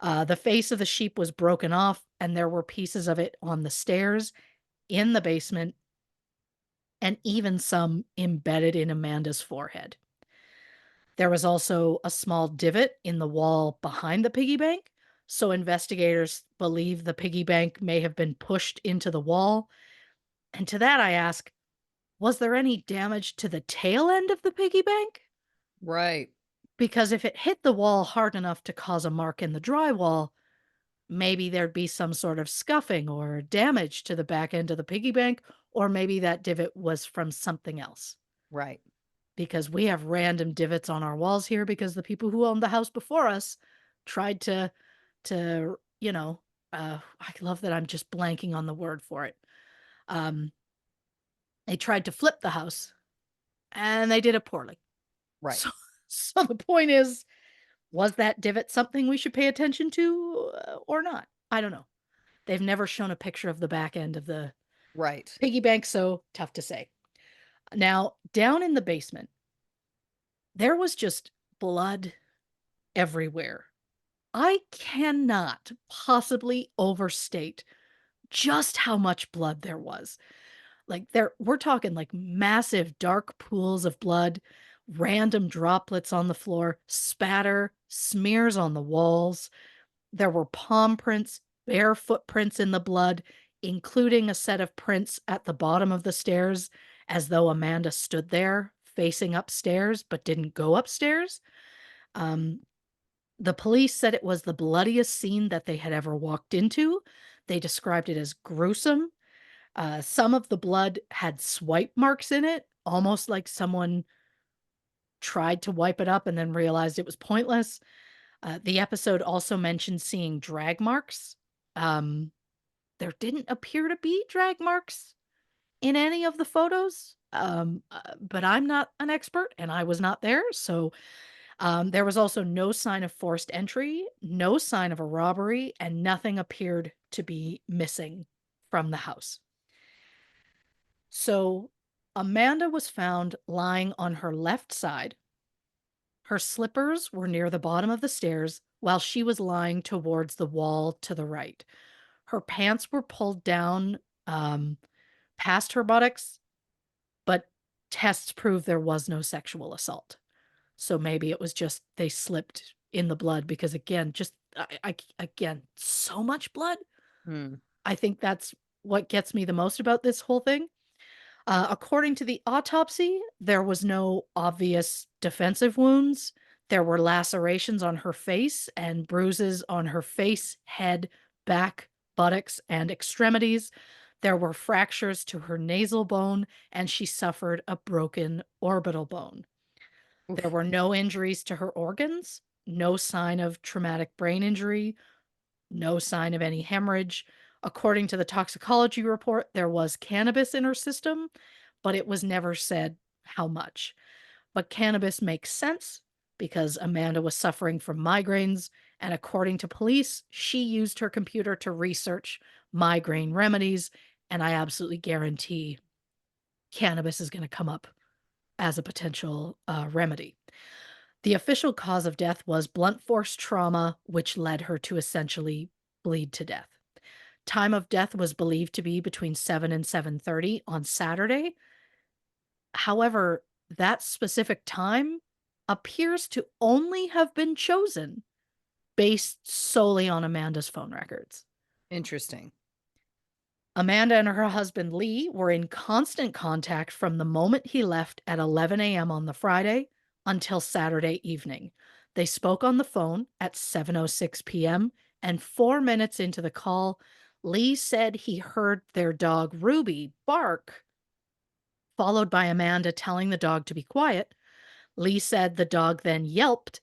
The face of the sheep was broken off, and there were pieces of it on the stairs in the basement, and even some embedded in Amanda's forehead. There was also a small divot in the wall behind the piggy bank, So investigators believe the piggy bank may have been pushed into the wall. And to that I ask, was there any damage to the tail end of the piggy bank? Right. Because if it hit the wall hard enough to cause a mark in the drywall, maybe there'd be some sort of scuffing or damage to the back end of the piggy bank, or maybe that divot was from something else. Right. Because we have random divots on our walls here because the people who owned the house before us tried to, I love that I'm just blanking on the word for it. Um, they tried to flip the house and they did it poorly. Right. So so the point is, was that divot something we should pay attention to or not? I don't know. They've never shown a picture of the back end of the Right. piggy bank, so tough to say. Now, down in the basement, there was just blood everywhere. I cannot possibly overstate just how much blood there was. Like there we're talking like massive dark pools of blood, random droplets on the floor, spatter, smears on the walls. There were palm prints, bare footprints in the blood, including a set of prints at the bottom of the stairs, as though Amanda stood there facing upstairs but didn't go upstairs. Um, the police said it was the bloodiest scene that they had ever walked into. They described it as gruesome. Some of the blood had swipe marks in it, almost like someone tried to wipe it up and then realized it was pointless. The episode also mentioned seeing drag marks. Um, there didn't appear to be drag marks in any of the photos, but I'm not an expert and I was not there. So there was also no sign of forced entry, no sign of a robbery, and nothing appeared to be missing from the house. So Amanda was found lying on her left side. Her slippers were near the bottom of the stairs while she was lying towards the wall to the right. Her pants were pulled down um, past her buttocks, but tests prove there was no sexual assault. So maybe it was just they slipped in the blood because again, just again, so much blood. Hmm. I think that's what gets me the most about this whole thing. According to the autopsy, there was no obvious defensive wounds. There were lacerations on her face and bruises on her face, head, back, buttocks, and extremities. There were fractures to her nasal bone, and she suffered a broken orbital bone. There Oof. were no injuries to her organs, no sign of traumatic brain injury, no sign of any hemorrhage. According to the toxicology report, there was cannabis in her system, but it was never said how much. But cannabis makes sense because Amanda was suffering from migraines, and according to police, she used her computer to research migraine remedies, and I absolutely guarantee cannabis is going to come up as a potential remedy. The official cause of death was blunt force trauma, which led her to essentially bleed to death. Time of death was believed to be between 7 and 7:30 on Saturday. However, that specific time appears to only have been chosen based solely on Amanda's phone records. Interesting. Amanda and her husband Lee were in constant contact from the moment he left at 11 a.m. on the Friday until Saturday evening. They spoke on the phone at 7:06 p.m., and 4 minutes into the call, Lee said he heard their dog Ruby bark, followed by Amanda telling the dog to be quiet. Lee said the dog then yelped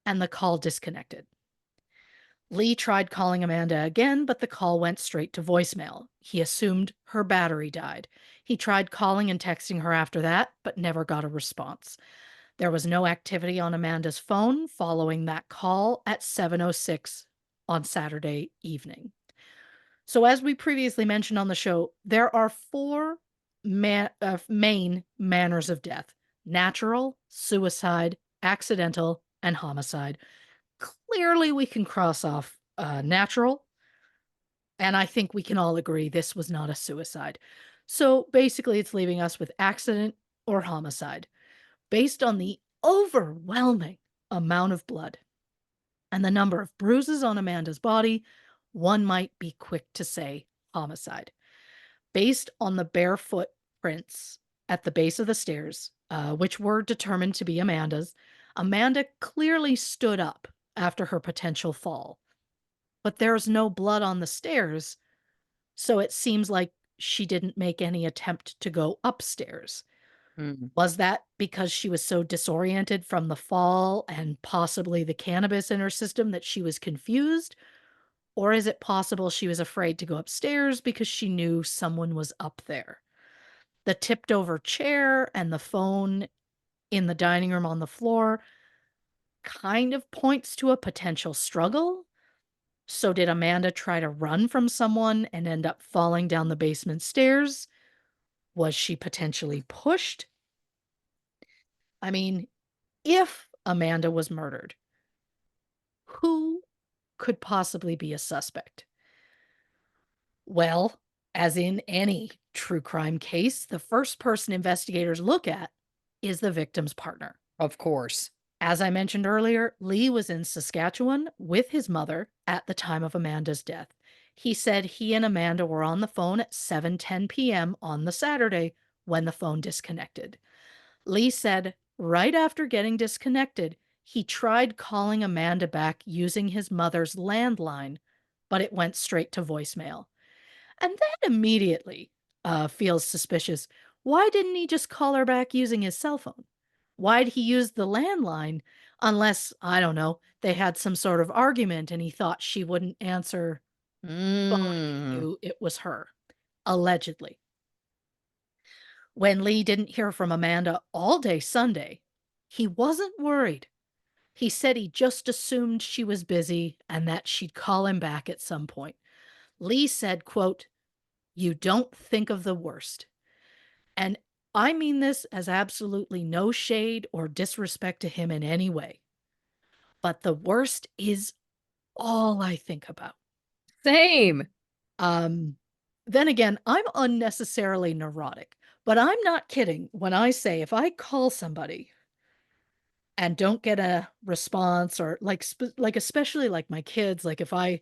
and the call disconnected. Lee tried calling Amanda again, but the call went straight to voicemail. He assumed her battery died. He tried calling and texting her after that, but never got a response. There was no activity on Amanda's phone following that call at 7:06 on Saturday evening. So, as we previously mentioned on the show, there are four main manners of death: natural, suicide, accidental, and homicide. Clearly, we can cross off natural, and I think we can all agree this was not a suicide. So, basically, it's leaving us with accident or homicide based on the overwhelming amount of blood. and the number of bruises on Amanda's body, one might be quick to say homicide. Based on the bare footprints at the base of the stairs, which were determined to be Amanda's, Amanda clearly stood up after her potential fall. But there's no blood on the stairs, so it seems like she didn't make any attempt to go upstairs. Mm. Was that because she was so disoriented from the fall and possibly the cannabis in her system that she was confused? Or is it possible she was afraid to go upstairs because she knew someone was up there? The tipped over chair and the phone in the dining room on the floor kind of points to a potential struggle. So, did Amanda try to run from someone and end up falling down the basement stairs? Was she potentially pushed? I mean, if Amanda was murdered, who could possibly be a suspect? Well, as in any true crime case, the first person investigators look at is the victim's partner. Of course. As I mentioned earlier, Lee was in Saskatchewan with his mother at the time of Amanda's death. He said he and Amanda were on the phone at 7:10 p.m. on the Saturday when the phone disconnected. Lee said right after getting disconnected, he tried calling Amanda back using his mother's landline, but it went straight to voicemail. And that immediately feels suspicious. Why didn't he just call her back using his cell phone? Why'd he use the landline unless, I don't know, they had some sort of argument and he thought she wouldn't answer the phone if he Mm. knew it was her, allegedly. When Lee didn't hear from Amanda all day Sunday, he wasn't worried. He said he just assumed she was busy and that she'd call him back at some point. Lee said, quote, "You don't think of the worst." And I mean this as absolutely no shade or disrespect to him in any way. But the worst is all I think about. Same. Um, then again, I'm unnecessarily neurotic, but I'm not kidding when I say if I call somebody and don't get a response or like especially like my kids, like if I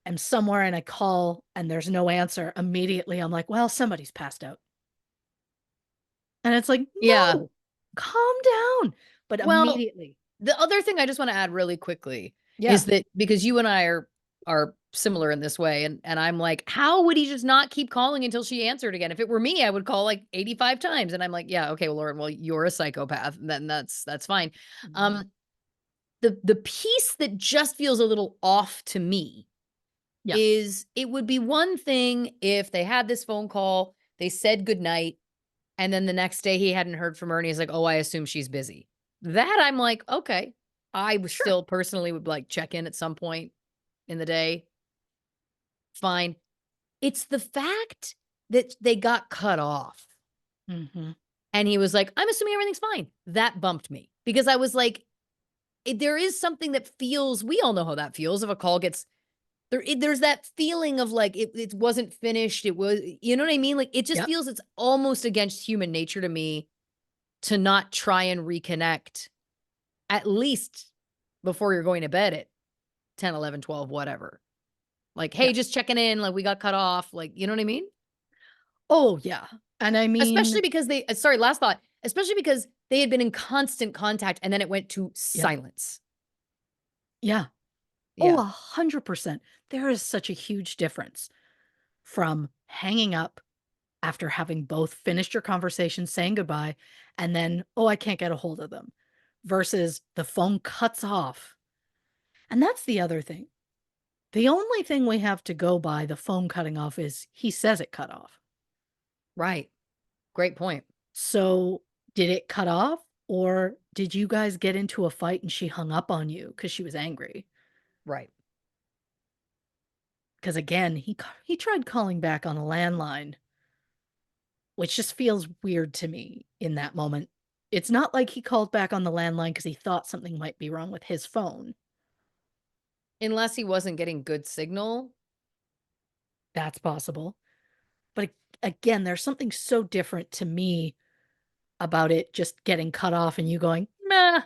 am somewhere and I call and there's no answer, immediately I'm like, well, somebody's passed out. And it's like, Yeah. "No, calm down." But Well, immediately the other thing I just wanna add really quickly yeah, is that because you and I are similar in this way, and I'm like, "How would he just not keep calling until she answered again?" If it were me, I would call, like, 85 times, and I'm like, "Yeah, okay, well, Lauren, well, you're a psychopath, then that's fine." mhm, Um, the piece that just feels a little off to me yeah, is it would be one thing if they had this phone call, they said goodnight, and then the next day he hadn't heard from her and he's like, "Oh, I assume she's busy." That I'm like, "Okay." I was sure, still personally would like check in at some point in the day. Fine. It's the fact that they got cut off mhm, and he was like, "I'm assuming everything's fine." That bumped me because I was like, there is something that feels, we all know how that feels if a call gets there's that feeling of like it wasn't finished. It was, you know what I mean? Like it just yep, feels it's almost against human nature to me to not try and reconnect at least before you're going to bed at 10, 11, 12, whatever. Like, yeah. "Hey, just checking in, like, we got cut off." Like, you know what I mean? Oh, yeah, and I Especially mean because they sorry, last thought. Especially because they had been in constant contact and then it went to yep, silence. yeah. Oh, Yeah. 100%. There is such a huge difference from hanging up after having both finished your conversation, saying goodbye, and then, "Oh, I can't get a hold of them," versus the phone cuts off. And that's the other thing. The only thing we have to go by the phone cutting off is he says it cut off. Right. Great point. So, did it cut off or did you guys get into a fight and she hung up on you because she was angry? Right. Because again, he tried calling back on a landline, which just feels weird to me in that moment. It's not like he called back on the landline because he thought something might be wrong with his phone. Unless he wasn't getting good signal. That's possible. But again, there's something so different to me about it just getting cut off and you going, "Meh."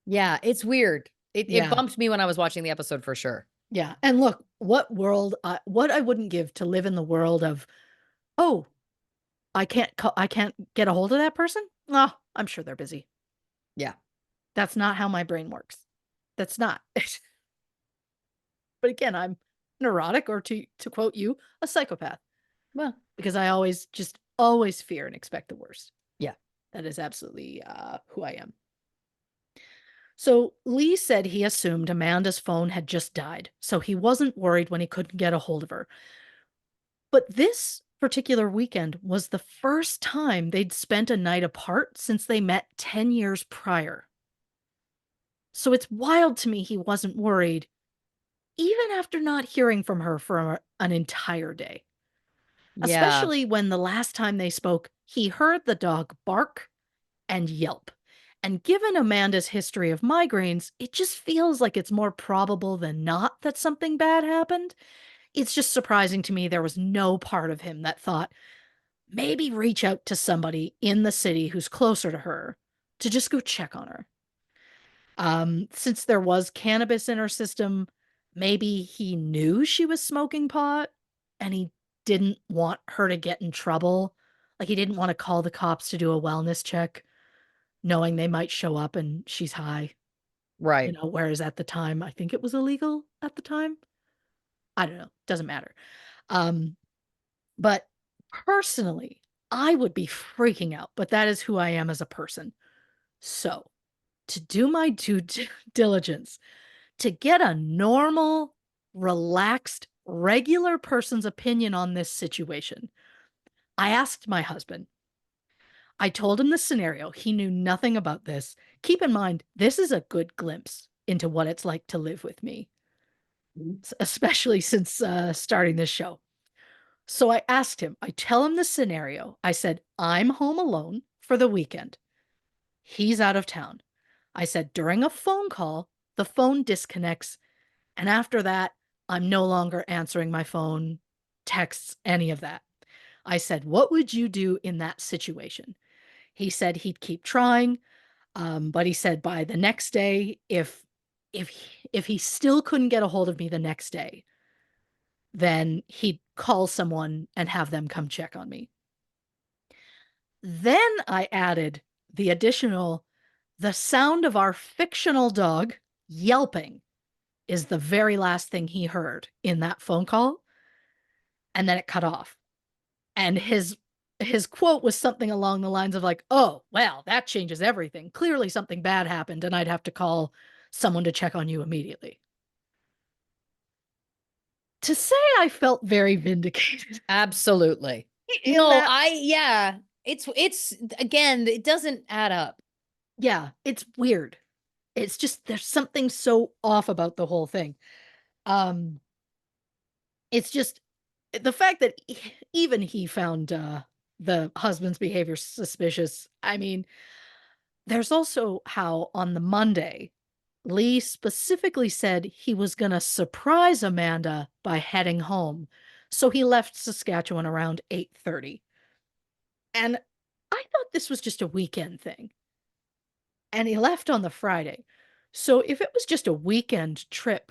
Yeah, it's weird. It Yeah. bumped me when I was watching the episode for sure. Yeah. And look, what I wouldn't give to live in the world of, oh, I can't get a hold of that person? Oh, I'm sure they're busy. Yeah. That's not how my brain works. That's not. But again, I'm neurotic, or to quote you, a psychopath, Well, because I always fear and expect the worst. yeah. That is absolutely who I am. So Lee said he assumed Amanda's phone had just died, so he wasn't worried when he couldn't get a hold of her. But this particular weekend was the first time they'd spent a night apart since they met 10 years prior. So it's wild to me he wasn't worried, even after not hearing from her for an entire day. Yeah. Especially when the last time they spoke, he heard the dog bark and yelp. And given Amanda's history of migraines, it just feels like it's more probable than not that something bad happened. It's just surprising to me there was no part of him that thought, maybe reach out to somebody in the city who's closer to her to just go check on her. Since there was cannabis in her system, maybe he knew she was smoking pot and he didn't want her to get in trouble. Like he didn't want to call the cops to do a wellness check, knowing they might show up and she's high, Right. whereas at the time, I think it was illegal at the time. I don't know. Doesn't matter. Um, but personally, I would be freaking out, but that is who I am as a person. So, to do my diligence, to get a normal, relaxed, regular person's opinion on this situation, I asked my husband. I told him the scenario. He knew nothing about this. Keep in mind, this is a good glimpse into what it's like to live with me, especially since starting this show. So I asked him, I tell him the scenario. I said, I'm home alone for the weekend. He's out of town. I said, during a phone call, the phone disconnects. And after that, I'm no longer answering my phone, texts, any of that. I said, what would you do in that situation? He said he'd keep trying. But he said by the next day, if he still couldn't get a hold of me the next day, then he'd call someone and have them come check on me. Then I added the additional, the sound of our fictional dog yelping is the very last thing he heard in that phone call. And then it cut off. And his quote was something along the lines of like, "Oh, well, that changes everything. Clearly something bad happened and I'd have to call someone to check on you immediately." To say I felt very vindicated Absolutely. in No, that, yeah. It's again, it doesn't add up. yeah, it's weird. It's just there's something so off about the whole thing. Um it's just the fact that even he found the husband's behavior suspicious. I mean, there's also how on the Monday, Lee specifically said he was going to surprise Amanda by heading home. So he left Saskatchewan around 8:30. And I thought this was just a weekend thing. And he left on the Friday. So if it was just a weekend trip,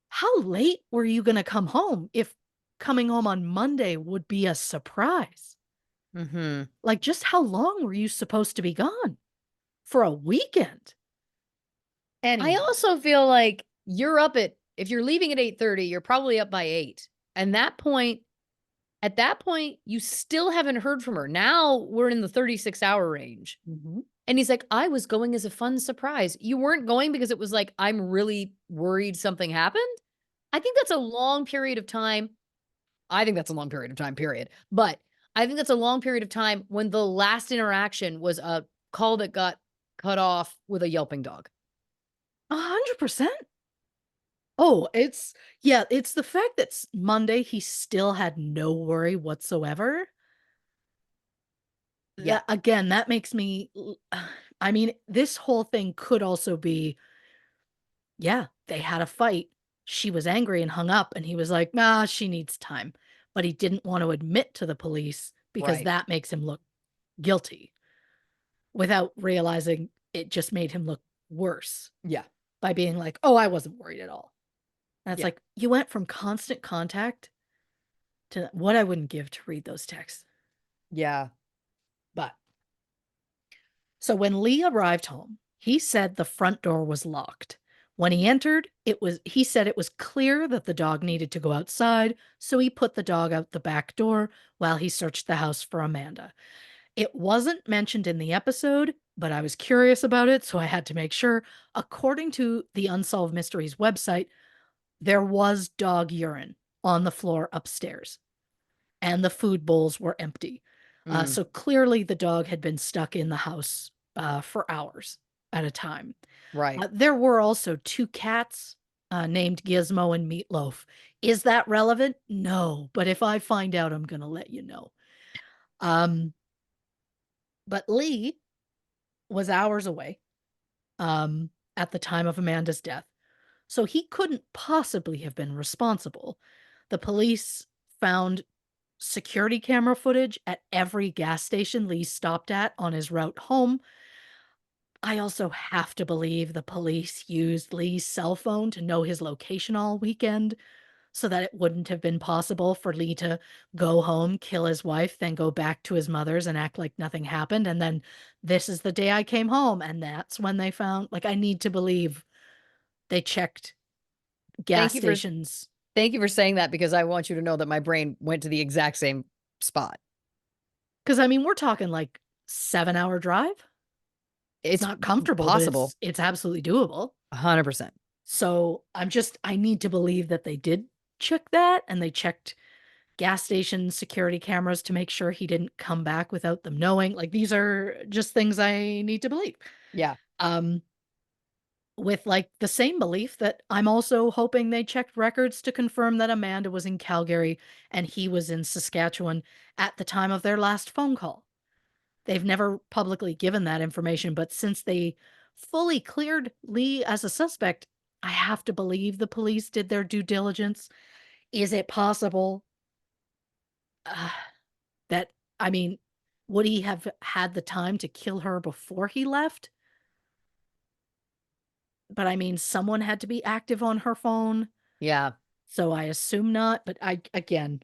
how late were you going to come home if coming home on Monday would be a surprise? Mhm. Like, just how long were you supposed to be gone for a weekend? I Anyway, also feel like you're up at if you're leaving at 8:30, you're probably up by 8. And at that point, you still haven't heard from her. Now we're in the 36-hour range. mhm. And he's like, "I was going as a fun surprise." You weren't going because it was like, "I'm really worried something happened?" I think that's a long period of time. I think that's a long period of time, period. But I think that's a long period of time when the last interaction was a call that got cut off with a yelping dog. 100%. Oh, yeah, it's the fact that Monday he still had no worry whatsoever. Yeah, That again, that makes me I mean, this whole thing could also be, yeah, they had a fight. She was angry and hung up, and he was like, "Nah, she needs time." But he didn't want to admit to the police because right. that makes him look guilty, without realizing it just made him look worse Yeah. by being like, oh, I wasn't worried at all. And it's Yeah. like, you went from constant contact to what I wouldn't give to read those texts. Yeah. But so when Lee arrived home, he said the front door was locked. When he entered, he said it was clear that the dog needed to go outside, so he put the dog out the back door while he searched the house for Amanda. It wasn't mentioned in the episode, but I was curious about it, so I had to make sure. According to the Unsolved Mysteries website, there was dog urine on the floor upstairs, and the food bowls were empty. Mm, So clearly, the dog had been stuck in the house for hours at a time. right. There were also two cats named Gizmo and Meatloaf. Is that relevant? No, but if I find out, I'm going to let you know. Um, but Lee was hours away at the time of Amanda's death, so he couldn't possibly have been responsible. The police found security camera footage at every gas station Lee stopped at on his route home. I also have to believe the police used Lee's cell phone to know his location all weekend so that it wouldn't have been possible for Lee to go home, kill his wife, then go back to his mother's and act like nothing happened. And then this is the day I came home. And that's when they found, like, I need to believe they checked gas Thank you for stations. thank you for saying that because I want you to know that my brain went to the exact same spot. Cause I mean, we're talking like 7-hour drive. It's It's not comfortable, but possible. it's absolutely doable. 100%. So I need to believe that they did check that and they checked gas station security cameras to make sure he didn't come back without them knowing. Like these are just things I need to believe. Yeah. Um, with like the same belief that I'm also hoping they checked records to confirm that Amanda was in Calgary and he was in Saskatchewan at the time of their last phone call. They've never publicly given that information, but since they fully cleared Lee as a suspect, I have to believe the police did their due diligence. Is it possible uh, that, I mean, would he have had the time to kill her before he left? But I mean, someone had to be active on her phone, Yeah. so I assume not. But again,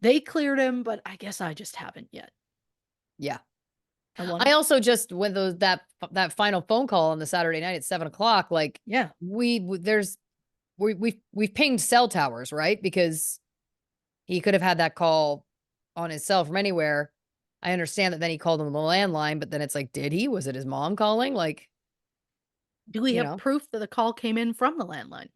they cleared him, but I guess I just haven't yet. Yeah. I I want, also just when those that final phone call on the Saturday night at 7 o'clock, like yeah. there's we've pinged cell towers, right? Because he could have had that call on his cell from anywhere. I understand that then he called on the landline, but then it's like, did he? Was it his mom calling? Like, Do we you have know? proof that the call came in from the landline?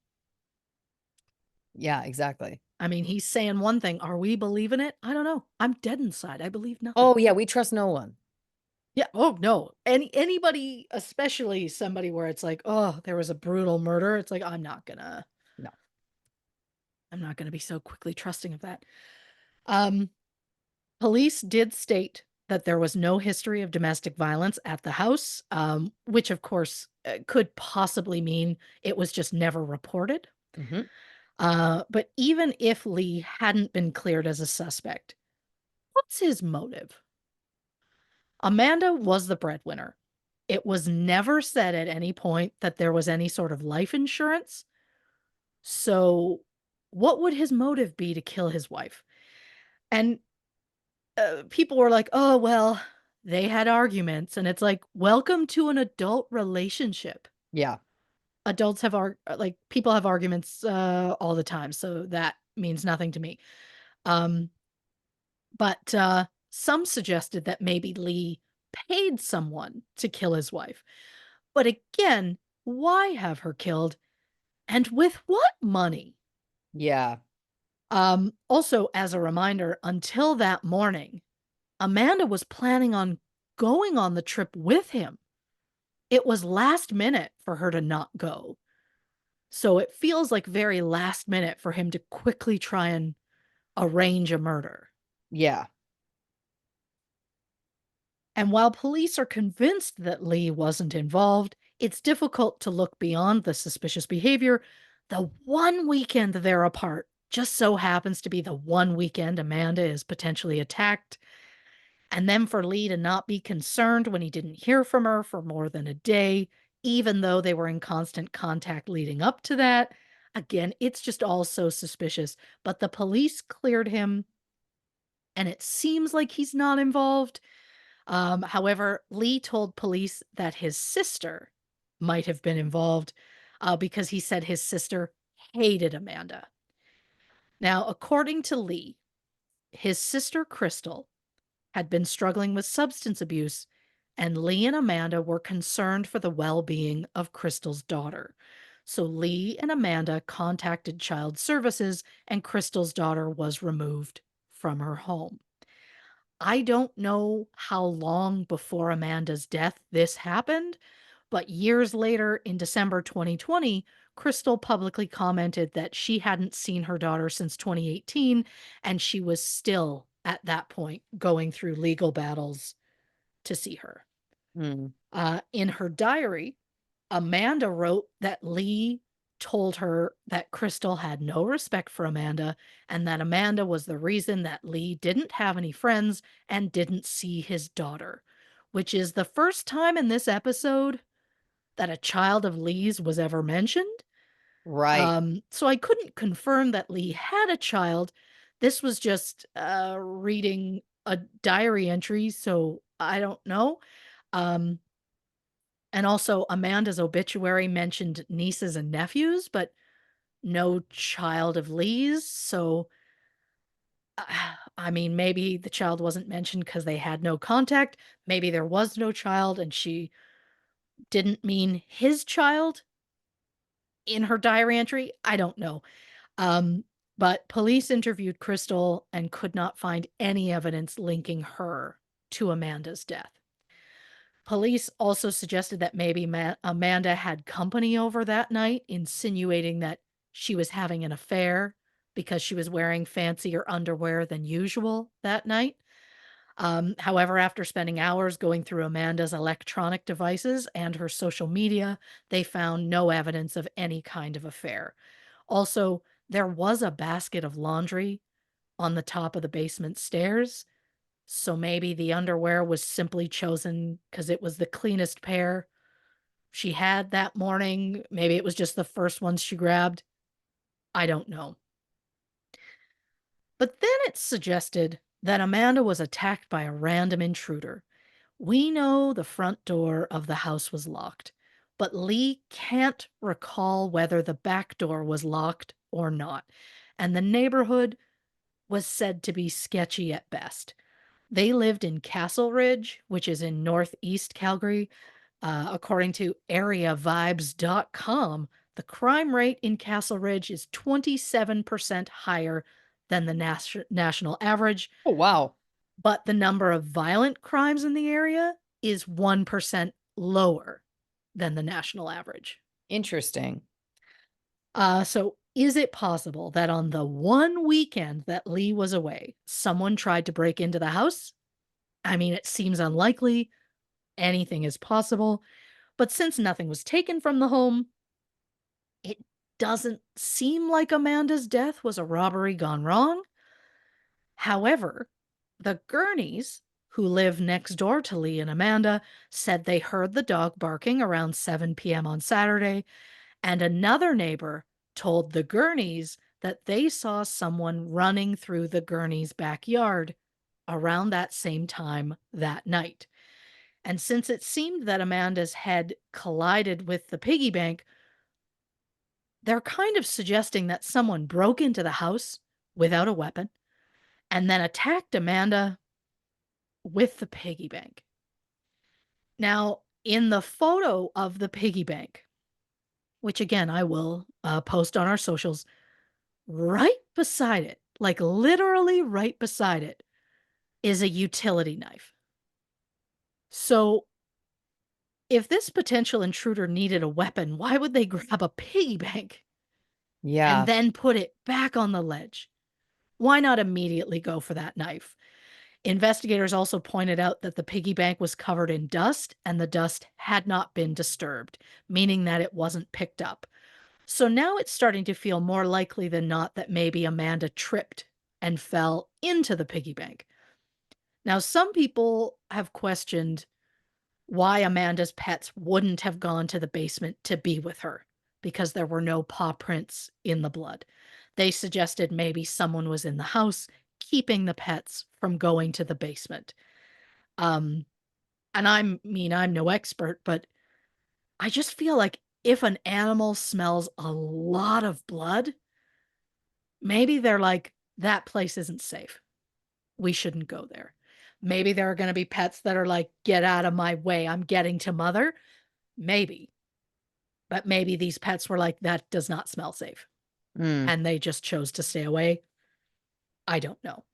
Yeah, exactly. I mean, he's saying one thing. Are we believing it? I don't know. I'm dead inside. I believe nothing. Oh yeah, we trust no one. Yeah. Oh no. Anybody, especially somebody where it's like, oh, there was a brutal murder. It's like No. I'm not gonna be so quickly trusting of that. Um, Police did state that there was no history of domestic violence at the house, which of course could possibly mean it was just never reported. Mhm. But even if Lee hadn't been cleared as a suspect, what's his motive? Amanda was the breadwinner. It was never said at any point that there was any sort of life insurance. So, what would his motive be to kill his wife? And people were like, oh, well, they had arguments. And it's like, welcome to an adult relationship. Yeah. Adults have, like, people have arguments all the time. So, that means nothing to me. Um, but some suggested that maybe Lee paid someone to kill his wife. But again, why have her killed? And with what money? Yeah. Also, as a reminder, until that morning, Amanda was planning on going on the trip with him. It was last minute for her to not go. So it feels like very last minute for him to quickly try and arrange a murder. Yeah. And while police are convinced that Lee wasn't involved, it's difficult to look beyond the suspicious behavior. The one weekend they're apart just so happens to be the one weekend Amanda is potentially attacked. And then for Lee to not be concerned when he didn't hear from her for more than a day, even though they were in constant contact leading up to that. Again, it's just all so suspicious. But the police cleared him, and it seems like he's not involved. However, Lee told police that his sister might have been involved because he said his sister hated Amanda. Now, according to Lee, his sister Crystal had been struggling with substance abuse, and Lee and Amanda were concerned for the well being of Crystal's daughter. So Lee and Amanda contacted Child Services, and Crystal's daughter was removed from her home. I don't know how long before Amanda's death this happened, but years later in December 2020, Crystal publicly commented that she hadn't seen her daughter since 2018, and she was still at that point going through legal battles to see her. Hmm. In her diary, Amanda wrote that Lee told her that Crystal had no respect for Amanda and that Amanda was the reason that Lee didn't have any friends and didn't see his daughter, which is the first time in this episode that a child of Lee's was ever mentioned. Right. So I couldn't confirm that Lee had a child. This was just reading a diary entry, so I don't know. Um, and also, Amanda's obituary mentioned nieces and nephews, but no child of Lee's. So, I mean, maybe the child wasn't mentioned because they had no contact. Maybe there was no child and she didn't mean his child in her diary entry. I don't know. Um, but police interviewed Crystal and could not find any evidence linking her to Amanda's death. Police also suggested that maybe Amanda had company over that night, insinuating that she was having an affair because she was wearing fancier underwear than usual that night. However, after spending hours going through Amanda's electronic devices and her social media, they found no evidence of any kind of affair. Also, there was a basket of laundry on the top of the basement stairs, so maybe the underwear was simply chosen because it was the cleanest pair she had that morning. Maybe it was just the first ones she grabbed. I don't know. But then it's suggested that Amanda was attacked by a random intruder. We know the front door of the house was locked, but Lee can't recall whether the back door was locked or not, and the neighborhood was said to be sketchy at best. They lived in Castle Ridge, which is in northeast Calgary. According to areavibes.com, the crime rate in Castle Ridge is 27% higher than the national average, Oh, wow. but the number of violent crimes in the area is 1% lower than the national average. Interesting. So, is it possible that on the one weekend that Lee was away, someone tried to break into the house? I mean, it seems unlikely. Anything is possible. But since nothing was taken from the home, it doesn't seem like Amanda's death was a robbery gone wrong. However, the Gurneys, who live next door to Lee and Amanda, said they heard the dog barking around 7 p.m. on Saturday, and another neighbor told the Gurneys that they saw someone running through the Gurneys' backyard around that same time that night. And since it seemed that Amanda's head collided with the piggy bank, they're kind of suggesting that someone broke into the house without a weapon and then attacked Amanda with the piggy bank. Now, in the photo of the piggy bank, which again I will post on our socials, right beside it, like literally right beside it, is a utility knife. So, if this potential intruder needed a weapon, why would they grab a piggy bank and Yeah. then put it back on the ledge? Why not immediately go for that knife? Investigators also pointed out that the piggy bank was covered in dust and the dust had not been disturbed, meaning that it wasn't picked up. So now it's starting to feel more likely than not that maybe Amanda tripped and fell into the piggy bank. Now, some people have questioned why Amanda's pets wouldn't have gone to the basement to be with her because there were no paw prints in the blood. They suggested maybe someone was in the house keeping the pets from going to the basement. Um, and I'm no expert, but I just feel like if an animal smells a lot of blood, maybe they're like, that place isn't safe. We shouldn't go there. Maybe there are going to be pets that are like, get out of my way. I'm getting to mother. Maybe. But maybe these pets were like, that does not smell safe. Mm. And they just chose to stay away. I don't know.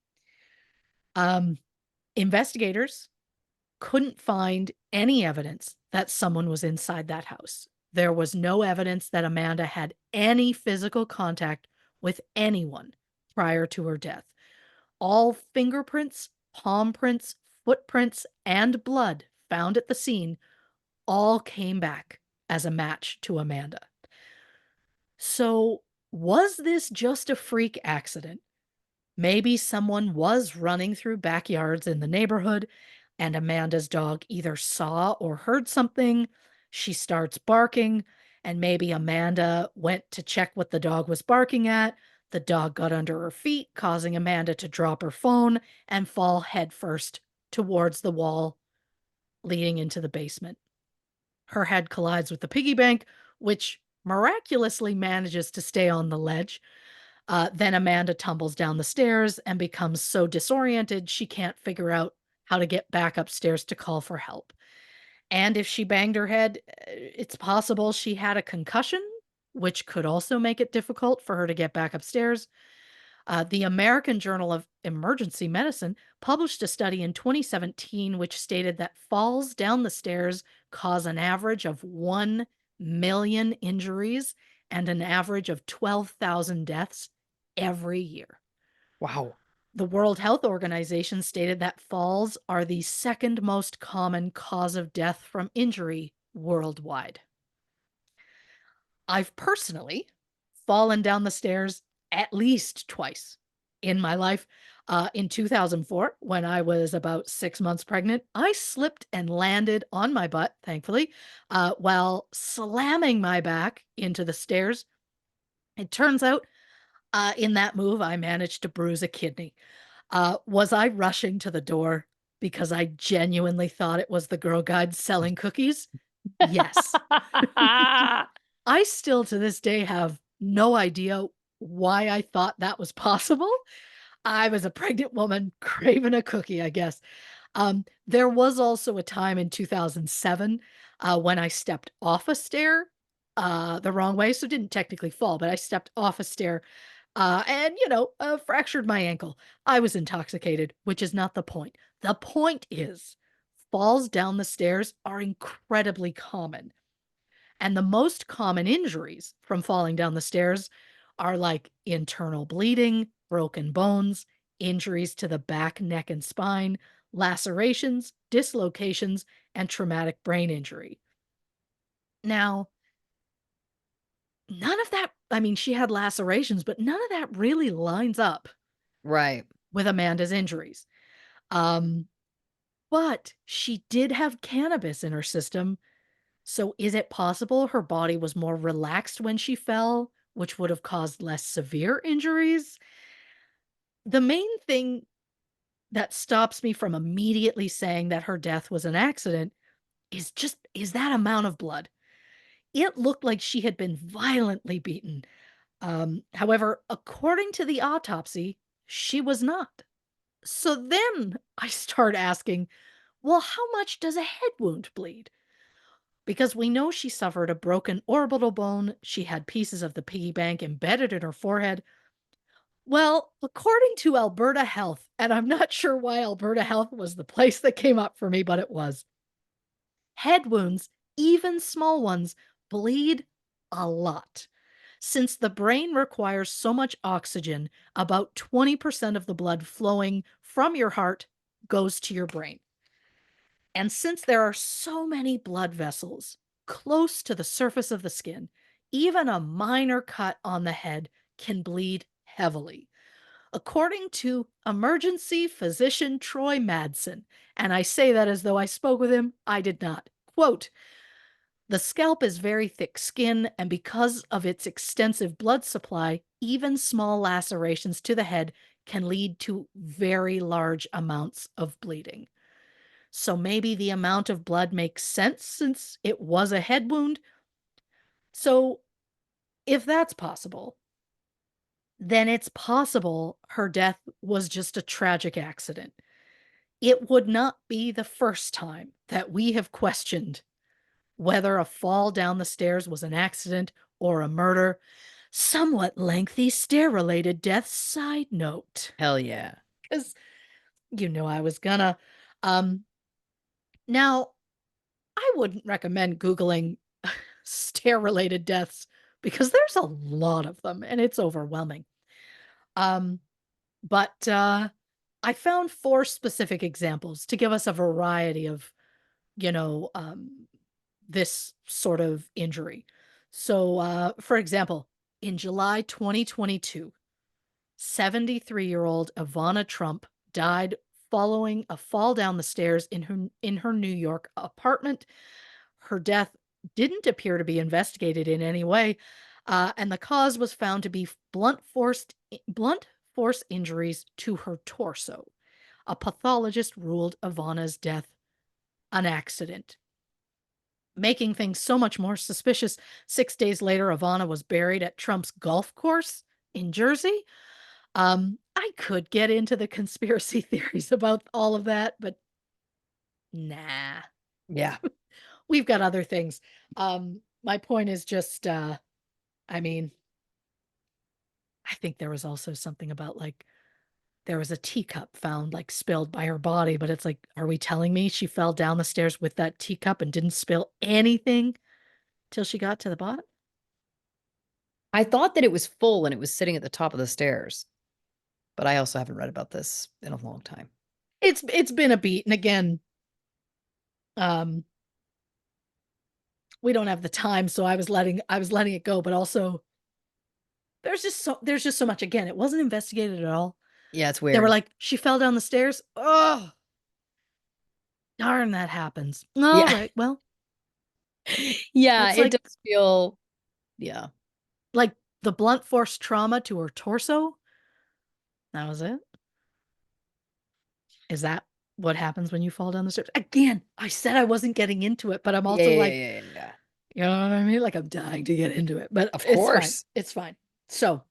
Um, Investigators couldn't find any evidence that someone was inside that house. There was no evidence that Amanda had any physical contact with anyone prior to her death. All fingerprints, palm prints, footprints, and blood found at the scene all came back as a match to Amanda. So, was this just a freak accident? Maybe someone was running through backyards in the neighborhood and Amanda's dog either saw or heard something. She starts barking, and maybe Amanda went to check what the dog was barking at. The dog got under her feet, causing Amanda to drop her phone and fall headfirst towards the wall leading into the basement. Her head collides with the piggy bank, which miraculously manages to stay on the ledge. Then Amanda tumbles down the stairs and becomes so disoriented she can't figure out how to get back upstairs to call for help. And if she banged her head, it's possible she had a concussion, which could also make it difficult for her to get back upstairs. The American Journal of Emergency Medicine published a study in 2017 which stated that falls down the stairs cause an average of 1 million injuries and an average of 12,000 deaths every year. Wow. The World Health Organization stated that falls are the second most common cause of death from injury worldwide. I've personally fallen down the stairs at least twice in my life. In 2004, when I was about 6 months pregnant, I slipped and landed on my butt, thankfully, while slamming my back into the stairs. It turns out in that move, I managed to bruise a kidney. Was I rushing to the door because I genuinely thought it was the girl guide selling cookies? Yes. I still to this day have no idea why I thought that was possible. I was a pregnant woman craving a cookie, I guess. There was also a time in 2007 when I stepped off a stair the wrong way. So didn't technically fall, but I stepped off a stair and, fractured my ankle. I was intoxicated, which is not the point. The point is, falls down the stairs are incredibly common. And the most common injuries from falling down the stairs are like internal bleeding, broken bones, injuries to the back, neck, and spine, lacerations, dislocations, and traumatic brain injury. Now, none of that, I mean, she had lacerations, but none of that really lines up Right. with Amanda's injuries. Um, but she did have cannabis in her system. So is it possible her body was more relaxed when she fell, which would have caused less severe injuries? The main thing that stops me from immediately saying that her death was an accident is that amount of blood. It looked like she had been violently beaten. However, according to the autopsy, she was not. So then I start asking, well, how much does a head wound bleed? Because we know she suffered a broken orbital bone, she had pieces of the piggy bank embedded in her forehead. Well, according to Alberta Health, and I'm not sure why Alberta Health was the place that came up for me, but it was. Head wounds, even small ones, bleed a lot. Since the brain requires so much oxygen, about 20% of the blood flowing from your heart goes to your brain. And since there are so many blood vessels close to the surface of the skin, even a minor cut on the head can bleed heavily. according to emergency physician Troy Madsen. And I say that as though I spoke with him. I did not. Quote, the scalp is very thick skin, and because of its extensive blood supply, even small lacerations to the head can lead to very large amounts of bleeding. So maybe the amount of blood makes sense since it was a head wound. So if that's possible, then it's possible her death was just a tragic accident. It would not be the first time that we have questioned whether a fall down the stairs was an accident or a murder. Somewhat lengthy stair related death side note. Hell yeah. Because you know I was gonna. Um, Now, I wouldn't recommend Googling stair related deaths because there's a lot of them and it's overwhelming. Um, but I found four specific examples to give us a variety of, you know, this sort of injury. So, for example, in July 2022, 73-year-old Ivana Trump died following a fall down the stairs in her New York apartment. Her death didn't appear to be investigated in any way, and the cause was found to be blunt force injuries to her torso. A pathologist ruled Ivana's death an accident. Making things so much more suspicious, 6 days later, Ivana was buried at Trump's golf course in Jersey. I could get into the conspiracy theories about all of that, but nah, Yeah. we've got other things. My point is just, I mean, I think there was also something about like there was a teacup found like spilled by her body, but it's like, are we telling me she fell down the stairs with that teacup and didn't spill anything till she got to the bottom? I thought that it was full and it was sitting at the top of the stairs, but I also haven't read about this in a long time. It's been a beat, and again, um, we don't have the time, so I was letting it go, but also there's just so much. Again, it wasn't investigated at all. Yeah, it's They were weird. like, "She fell down the stairs." Oh, darn, that happens. All Yeah. right, well, Yeah, that's it like does feel yeah. like the blunt force trauma to her torso. That was it. Is that what happens when you fall down the stairs? Again, I said I wasn't getting into it, but I'm Yeah, also yeah, like, yeah, yeah, yeah. you know what I mean? Like I'm dying to get into it, but Of it's fine. course. It's fine. So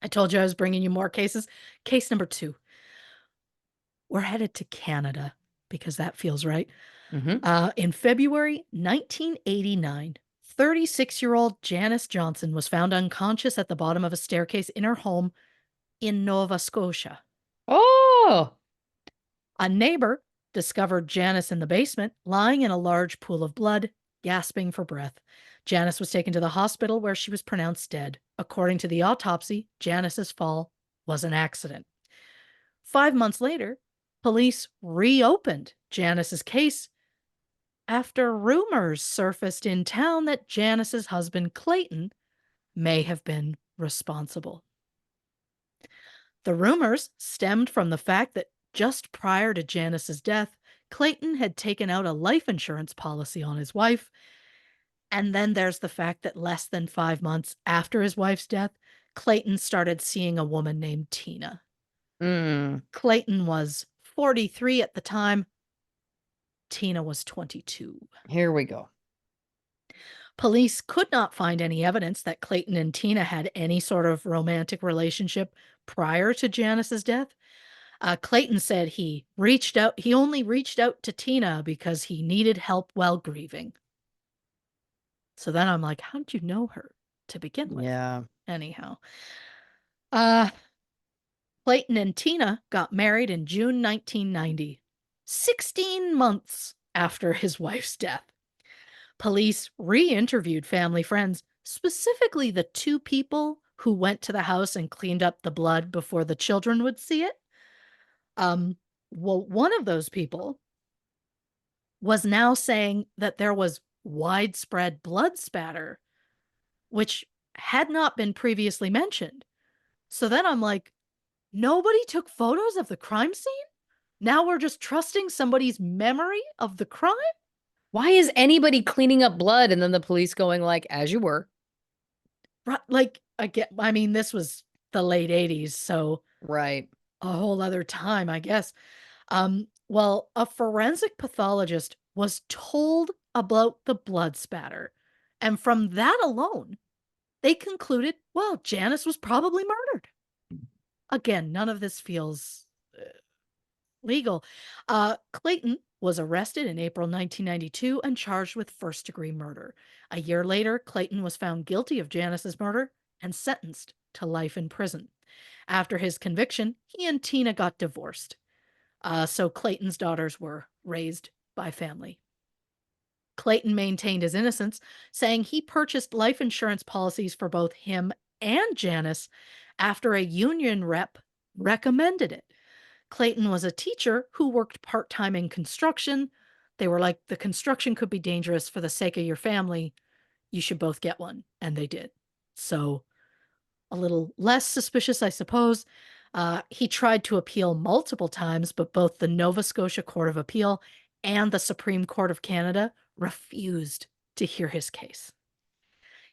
I told you I was bringing you more cases. Case number two. We're headed to Canada because that feels right. Mhm. In February 1989, 36-year-old Janice Johnson was found unconscious at the bottom of a staircase in her home in Nova Scotia. Oh! A neighbor discovered Janice in the basement, lying in a large pool of blood, gasping for breath. Janice was taken to the hospital where she was pronounced dead. According to the autopsy, Janice's fall was an accident. 5 months later, police reopened Janice's case after rumors surfaced in town that Janice's husband, Clayton, may have been responsible. The rumors stemmed from the fact that just prior to Janice's death, Clayton had taken out a life insurance policy on his wife. And then there's the fact that less than 5 months after his wife's death, Clayton started seeing a woman named Tina. Mm, Clayton was 43 at the time, Tina was 22. here we go. Police could not find any evidence that Clayton and Tina had any sort of romantic relationship prior to Janice's death. Clayton said he only reached out to Tina because he needed help while grieving. So then I'm like, how did you know her to begin with? Yeah. Anyhow, uh, Clayton and Tina got married in June 1990, 16 months after his wife's death. Police re interviewed family friends, specifically the two people who went to the house and cleaned up the blood before the children would see it. Um, well, one of those people was now saying that there was widespread blood spatter, which had not been previously mentioned. So then I'm like, Nobody took photos of the crime scene? Now we're just trusting somebody's memory of the crime? Why is anybody cleaning up blood and then the police going like, "As you were." Right, like, I mean, this was the late '80s, so Right. a whole other time, I guess. Well, a forensic pathologist was told about the blood spatter, and from that alone, they concluded, well, Janice was probably murdered. Again, none of this feels legal. Clayton was arrested in April 1992 and charged with first-degree murder. A year later, Clayton was found guilty of Janice's murder and sentenced to life in prison. After his conviction, he and Tina got divorced. So Clayton's daughters were raised by family. Clayton maintained his innocence, saying he purchased life insurance policies for both him and Janice after a union rep recommended it. Clayton was a teacher who worked part time in construction. They were like, the construction could be dangerous for the sake of your family. You should both get one. And they did. So a little less suspicious, I suppose. He tried to appeal multiple times, but both the Nova Scotia Court of Appeal and the Supreme Court of Canada refused to hear his case.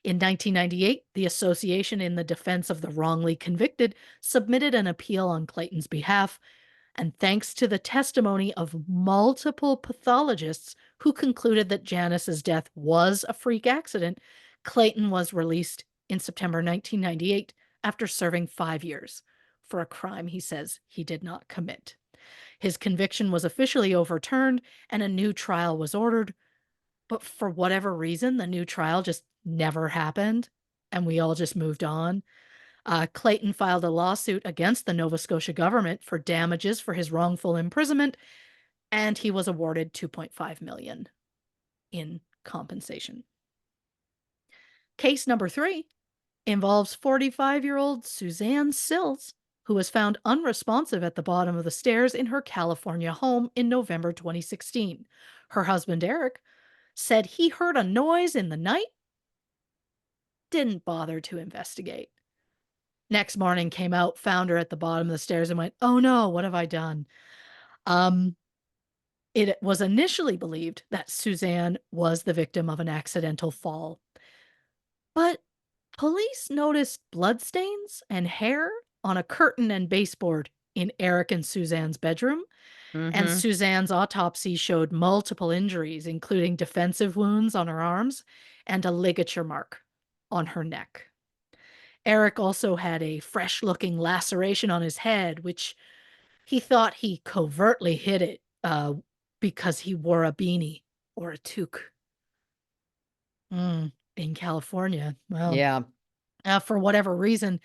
In 1998, the Association in the Defense of the Wrongly Convicted submitted an appeal on Clayton's behalf, and thanks to the testimony of multiple pathologists who concluded that Janice's death was a freak accident, Clayton was released in September 1998 after serving 5 years for a crime he says he did not commit. His conviction was officially overturned and a new trial was ordered, but for whatever reason, the new trial just never happened and we all just moved on. Clayton filed a lawsuit against the Nova Scotia government for damages for his wrongful imprisonment, and he was awarded 2.5 million in compensation. Case number 3 involves 45-year-old Suzanne Sills, who was found unresponsive at the bottom of the stairs in her California home in November 2016. Her husband Eric said he heard a noise in the night, didn't bother to investigate. Next morning came out, found her at the bottom of the stairs and went, "Oh no, what have I done?" Um, it was initially believed that Suzanne was the victim of an accidental fall, but police noticed bloodstains and hair on a curtain and baseboard in Eric and Suzanne's bedroom, and Mhm. Suzanne's autopsy showed multiple injuries, including defensive wounds on her arms and a ligature mark on her neck. Eric also had a fresh looking laceration on his head, which he thought he covertly hid it because he wore a beanie or a toque. In California. Well, Yeah. for whatever reason,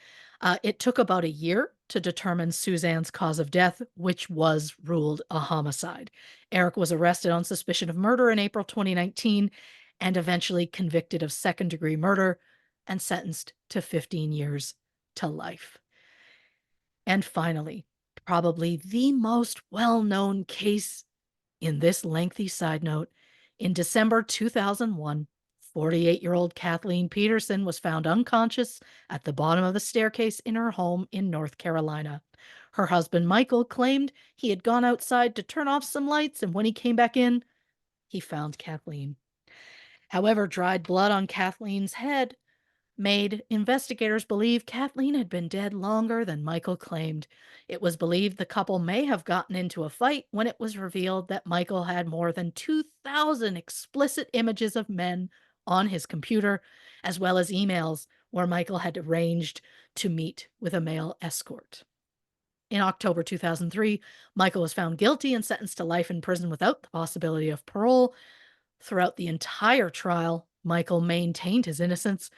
it took about a year to determine Suzanne's cause of death, which was ruled a homicide. Eric was arrested on suspicion of murder in April 2019 and eventually convicted of second-degree murder and sentenced to 15 years to life. And finally, probably the most well-known case in this lengthy side note, in December 2001, 48-year-old Kathleen Peterson was found unconscious at the bottom of the staircase in her home in North Carolina. Her husband, Michael, claimed he had gone outside to turn off some lights, and when he came back in, he found Kathleen. However, dried blood on Kathleen's head made investigators believe Kathleen had been dead longer than Michael claimed. It was believed the couple may have gotten into a fight when it was revealed that Michael had more than 2,000 explicit images of men on his computer, as well as emails where Michael had arranged to meet with a male escort. In October 2003, Michael was found guilty and sentenced to life in prison without the possibility of parole. Throughout the entire trial, Michael maintained his innocence,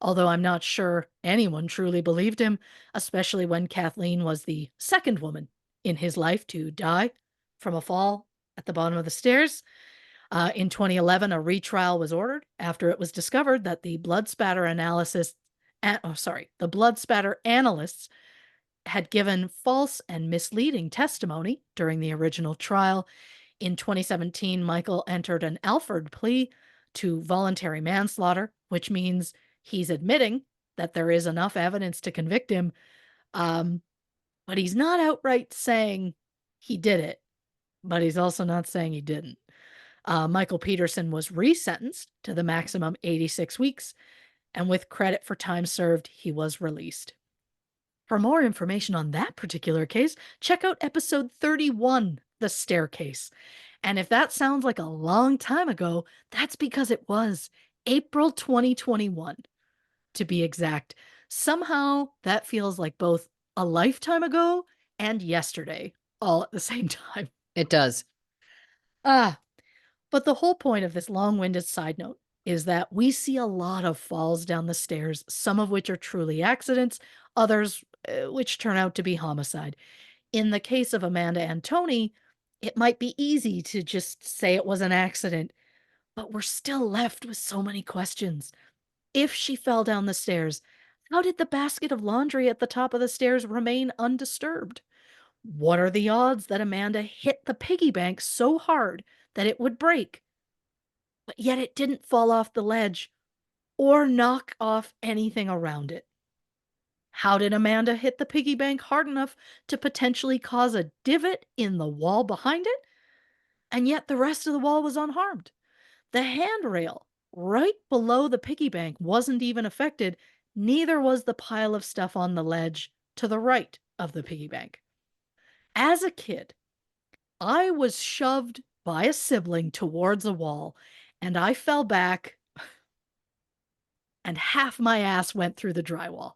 although I'm not sure anyone truly believed him, especially when Kathleen was the second woman in his life to die from a fall at the bottom of the stairs. In 2011, a retrial was ordered after it was discovered that the blood spatter the blood spatter analysts had given false and misleading testimony during the original trial. In 2017, Michael entered an Alford plea to voluntary manslaughter, which means he's admitting that there is enough evidence to convict him. Um, but he's not outright saying he did it, but he's also not saying he didn't. Michael Peterson was resentenced to the maximum 86 weeks, and with credit for time served, he was released. For more information on that particular case, check out episode 31, The Staircase. And if that sounds like a long time ago, that's because it was April 2021, to be exact. Somehow that feels like both a lifetime ago and yesterday, all at the same time. It does. Ah, but the whole point of this long winded side note is that we see a lot of falls down the stairs, some of which are truly accidents, others which turn out to be homicide. In the case of Amanda Antoni, it might be easy to just say it was an accident, but we're still left with so many questions. If she fell down the stairs, how did the basket of laundry at the top of the stairs remain undisturbed? What are the odds that Amanda hit the piggy bank so hard that it would break, but yet it didn't fall off the ledge or knock off anything around it? How did Amanda hit the piggy bank hard enough to potentially cause a divot in the wall behind it? And yet the rest of the wall was unharmed. The handrail right below the piggy bank wasn't even affected, neither was the pile of stuff on the ledge to the right of the piggy bank. As a kid, I was shoved by a sibling towards a wall, and I fell back, and half my ass went through the drywall.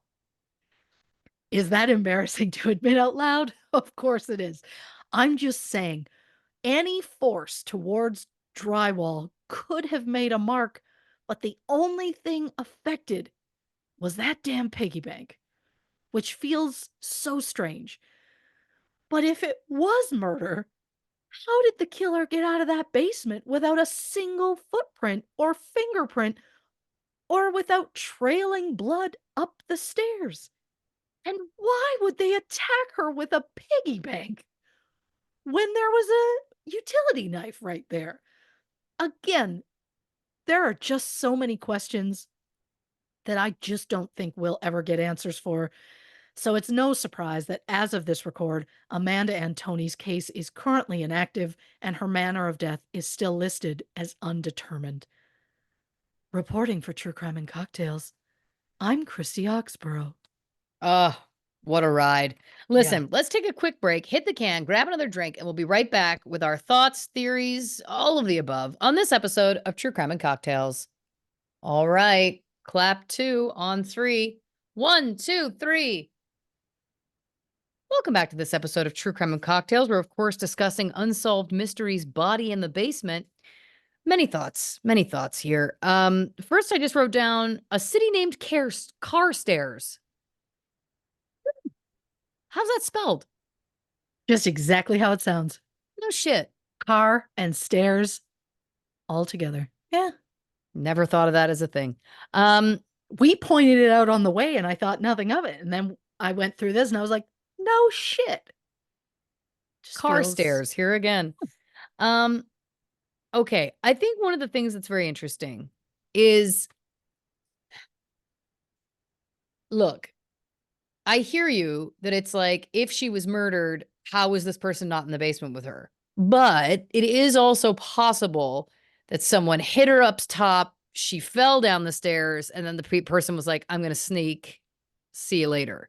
Is that embarrassing to admit out loud? Of course it is. I'm just saying, any force towards drywall could have made a mark, but the only thing affected was that damn piggy bank, which feels so strange. But if it was murder, how did the killer get out of that basement without a single footprint or fingerprint or without trailing blood up the stairs? And why would they attack her with a piggy bank when there was a utility knife right there? Again, there are just so many questions that I just don't think we'll ever get answers for. So it's no surprise that as of this record, Amanda Antoni's case is currently inactive and her manner of death is still listed as undetermined. Reporting for True Crime and Cocktails, I'm Christy Oxborrow. Oh, what a ride. Yeah. Listen, let's take a quick break, hit the can, grab another drink, and we'll be right back with our thoughts, theories, all of the above on this episode of True Crime and Cocktails. All right, clap two on three. 1, 2, 3. Welcome back to this episode of True Crime and Cocktails. We're, of course, discussing Unsolved Mysteries, Body in the Basement. Many thoughts here. First, I just wrote down a city named Carstairs. How's that spelled? Just exactly how it sounds. No shit. Car and stairs all together. Yeah. Never thought of that as a thing. We pointed it out on the way and I thought nothing of it. And then I went through this and I was like, no shit. Just Carstairs here again. Um, okay. I think one of the things that's very interesting is, look, I hear you that it's like, if she was murdered, how was this person not in the basement with her? But it is also possible that someone hit her up top, she fell down the stairs, and then the person was like, I'm going to sneak. See you later.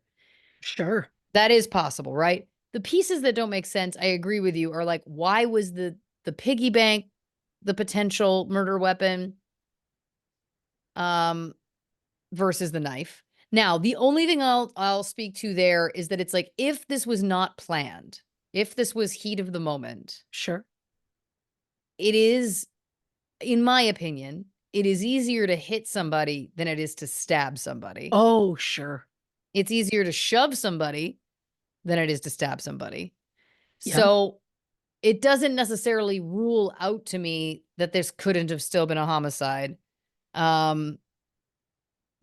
Sure. That is possible, right? The pieces that don't make sense, I agree with you, are like, why was the piggy bank the potential murder weapon versus the knife? Now, the only thing I'll speak to there is that it's like, if this was not planned, if this was heat of the moment, Sure. it is, in my opinion, it is easier to hit somebody than it is to stab somebody. Oh, sure. It's easier to shove somebody than it is to stab somebody. Yeah. So it doesn't necessarily rule out to me that this couldn't have still been a homicide.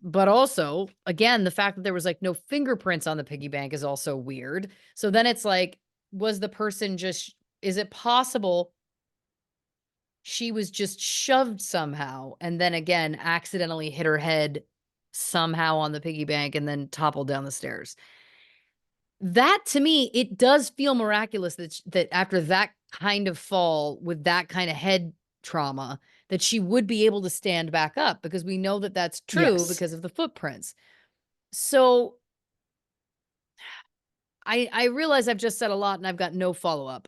But also, again, the fact that there was like no fingerprints on the piggy bank is also weird. So then it's like, was the person just, is it possible she was just shoved somehow and then again accidentally hit her head somehow on the piggy bank and then toppled down the stairs? that to me, it does feel miraculous that after that kind of fall with that kind of head trauma, that she would be able to stand back up, because we know that that's true Yes. because of the footprints. So I realize I've just said a lot and I've got no follow up.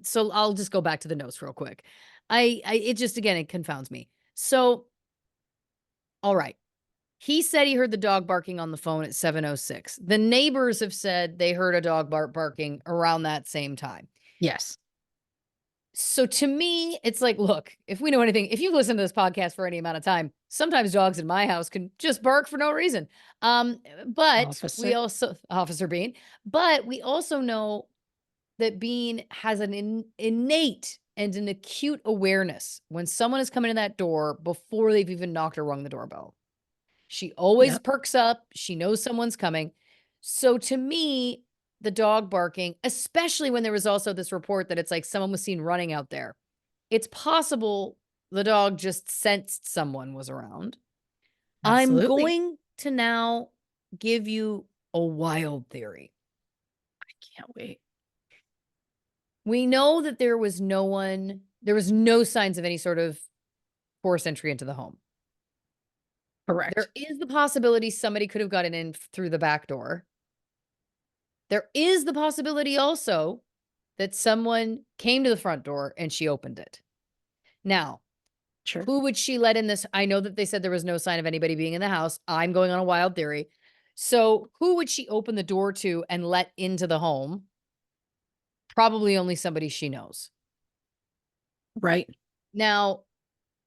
So I'll just go back to the notes real quick. I it just again it confounds me. So all right. He said he heard the dog barking on the phone at 7:06. The neighbors have said they heard a dog barking around that same time. Yes. So to me, it's like, look, if we know anything, if you've listened to this podcast for any amount of time, sometimes dogs in my house can just bark for no reason. But we Officer. also, Officer Bean, but we also know that Bean has an innate and an acute awareness when someone is coming in that door before they've even knocked or rung the doorbell. She always Yep. perks up. She knows someone's coming. So to me, the dog barking, especially when there was also this report that it's like someone was seen running out there. It's possible the dog just sensed someone was around. I'm Absolutely. going to now give you a wild theory. Can't wait. We know that there was no signs of any sort of forced entry into the home. There Correct. is the possibility somebody could have gotten in through the back door. There is the possibility also that someone came to the front door and she opened it. Now, Sure. who would she let in this? I know that they said there was no sign of anybody being in the house. I'm going on a wild theory. So, who would she open the door to and let into the home? Probably only somebody she knows. Right. Now,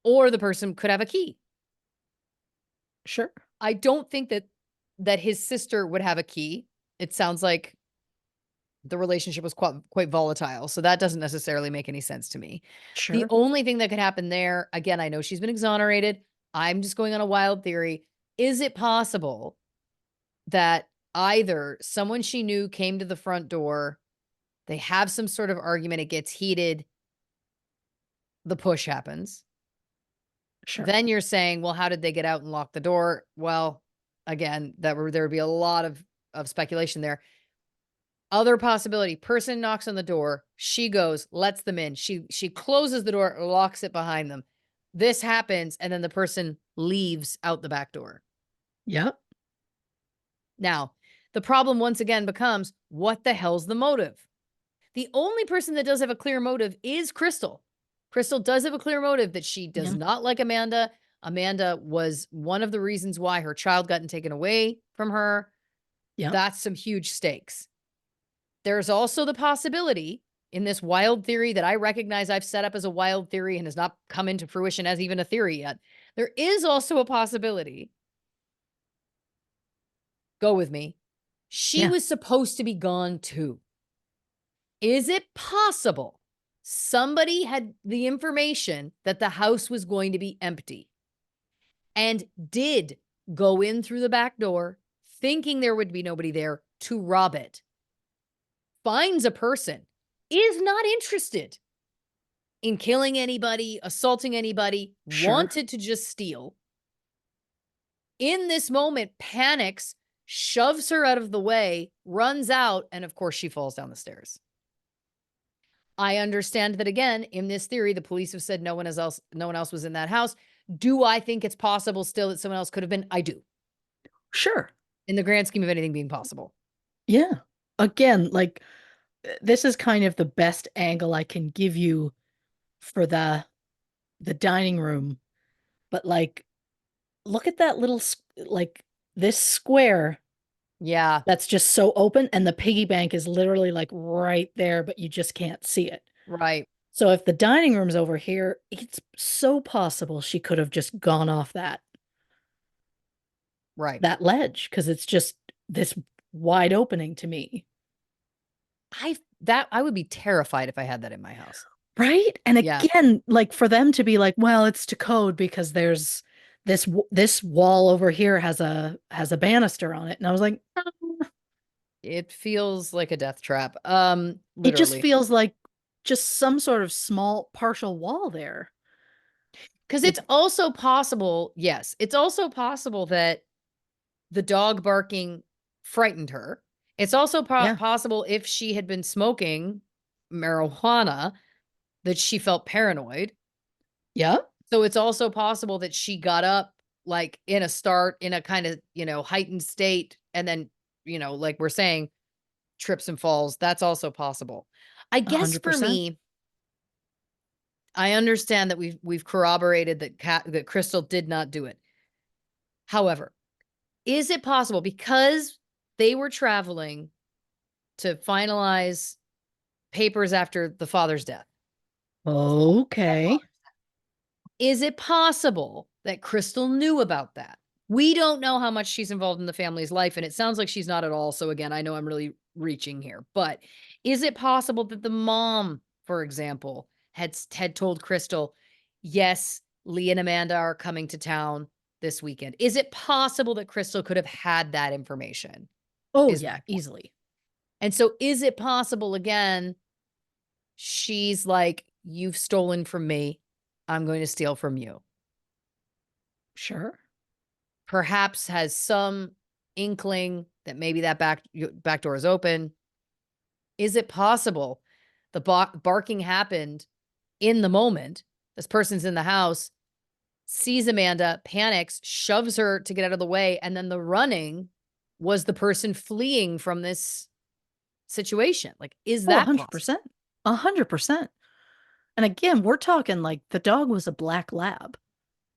or the person could have a key. Sure. I don't think that his sister would have a key. It sounds like the relationship was quite volatile, so that doesn't necessarily make any sense to me. The Sure. only thing that could happen there, again, I know she's been exonerated. I'm just going on a wild theory. Is it possible that either someone she knew came to the front door, they have some sort of argument, it gets heated, the push happens. Sure. Then you're saying, well, how did they get out and lock the door? Well, again, there would be a lot of speculation there. Other possibility, person knocks on the door, she goes, lets them in. She closes the door, locks it behind them. This happens, and then the person leaves out the back door. Yep. Now, the problem once again becomes, what the hell's the motive? The only person that does have a clear motive is Crystal. Crystal does have a clear motive that she does Yeah. not like Amanda. Amanda was one of the reasons why her child gotten taken away from her. Yep. That's some huge stakes. There's also the possibility in this wild theory that I recognize I've set up as a wild theory and has not come into fruition as even a theory yet. There is also a possibility, go with me, she Yeah. was supposed to be gone too. Is it possible somebody had the information that the house was going to be empty and did go in through the back door thinking there would be nobody there to rob it? Finds a person, is not interested in killing anybody, assaulting anybody, Sure. wanted to just steal. In this moment, panics, shoves her out of the way, runs out, and of course, she falls down the stairs. I understand that again, in this theory, the police have said no one else was in that house. Do I think it's possible still that someone else could have been? I do. Sure. In the grand scheme of anything being possible. Yeah. Again, like this is kind of the best angle I can give you for the dining room, but like look at that little like this square Yeah, that's just so open and the piggy bank is literally like right there but you just can't see it. right, So if the dining room's over here, it's so possible she could have just gone off right. that ledge because it's just this wide opening to me. I would be terrified if I had that in my house. Right? And Yeah, again, like for them to be like, well, it's to code because there's this wall over here has a banister on it. And I was like, it feels like a death trap. it just Literally. feels like just some sort of small partial wall there. Because It it's also possible, yes, it's also possible that the dog barking frightened her. It's also Yeah. possible if she had been smoking marijuana that she felt paranoid. Yep. So it's also possible that she got up like in a kind of, heightened state and then, like we're saying, trips and falls. That's also possible. I guess for 100%. me, I understand that we've corroborated that Crystal did not do it. However, is it possible because they were traveling to finalize papers after the father's death? Okay. Is it possible that Crystal knew about that? We don't know how much she's involved in the family's life, and it sounds like she's not at all. So again, I know I'm really reaching here, but is it possible that the mom, for example, had told Crystal, "Yes, Lee and Amanda are coming to town this weekend." Is it possible that Crystal could have had that information? Oh, Is yeah, my point. easily. And so is it possible again, she's like, "You've stolen from me. I'm going to steal from you." Sure. Perhaps has some inkling that maybe that back door is open. Is it possible the barking happened in the moment? This person's in the house, sees Amanda, panics, shoves her to get out of the way, and then the running was the person fleeing from this situation. Like, is Oh, that possible? 100%. 100%. And again, we're talking like the dog was a black lab.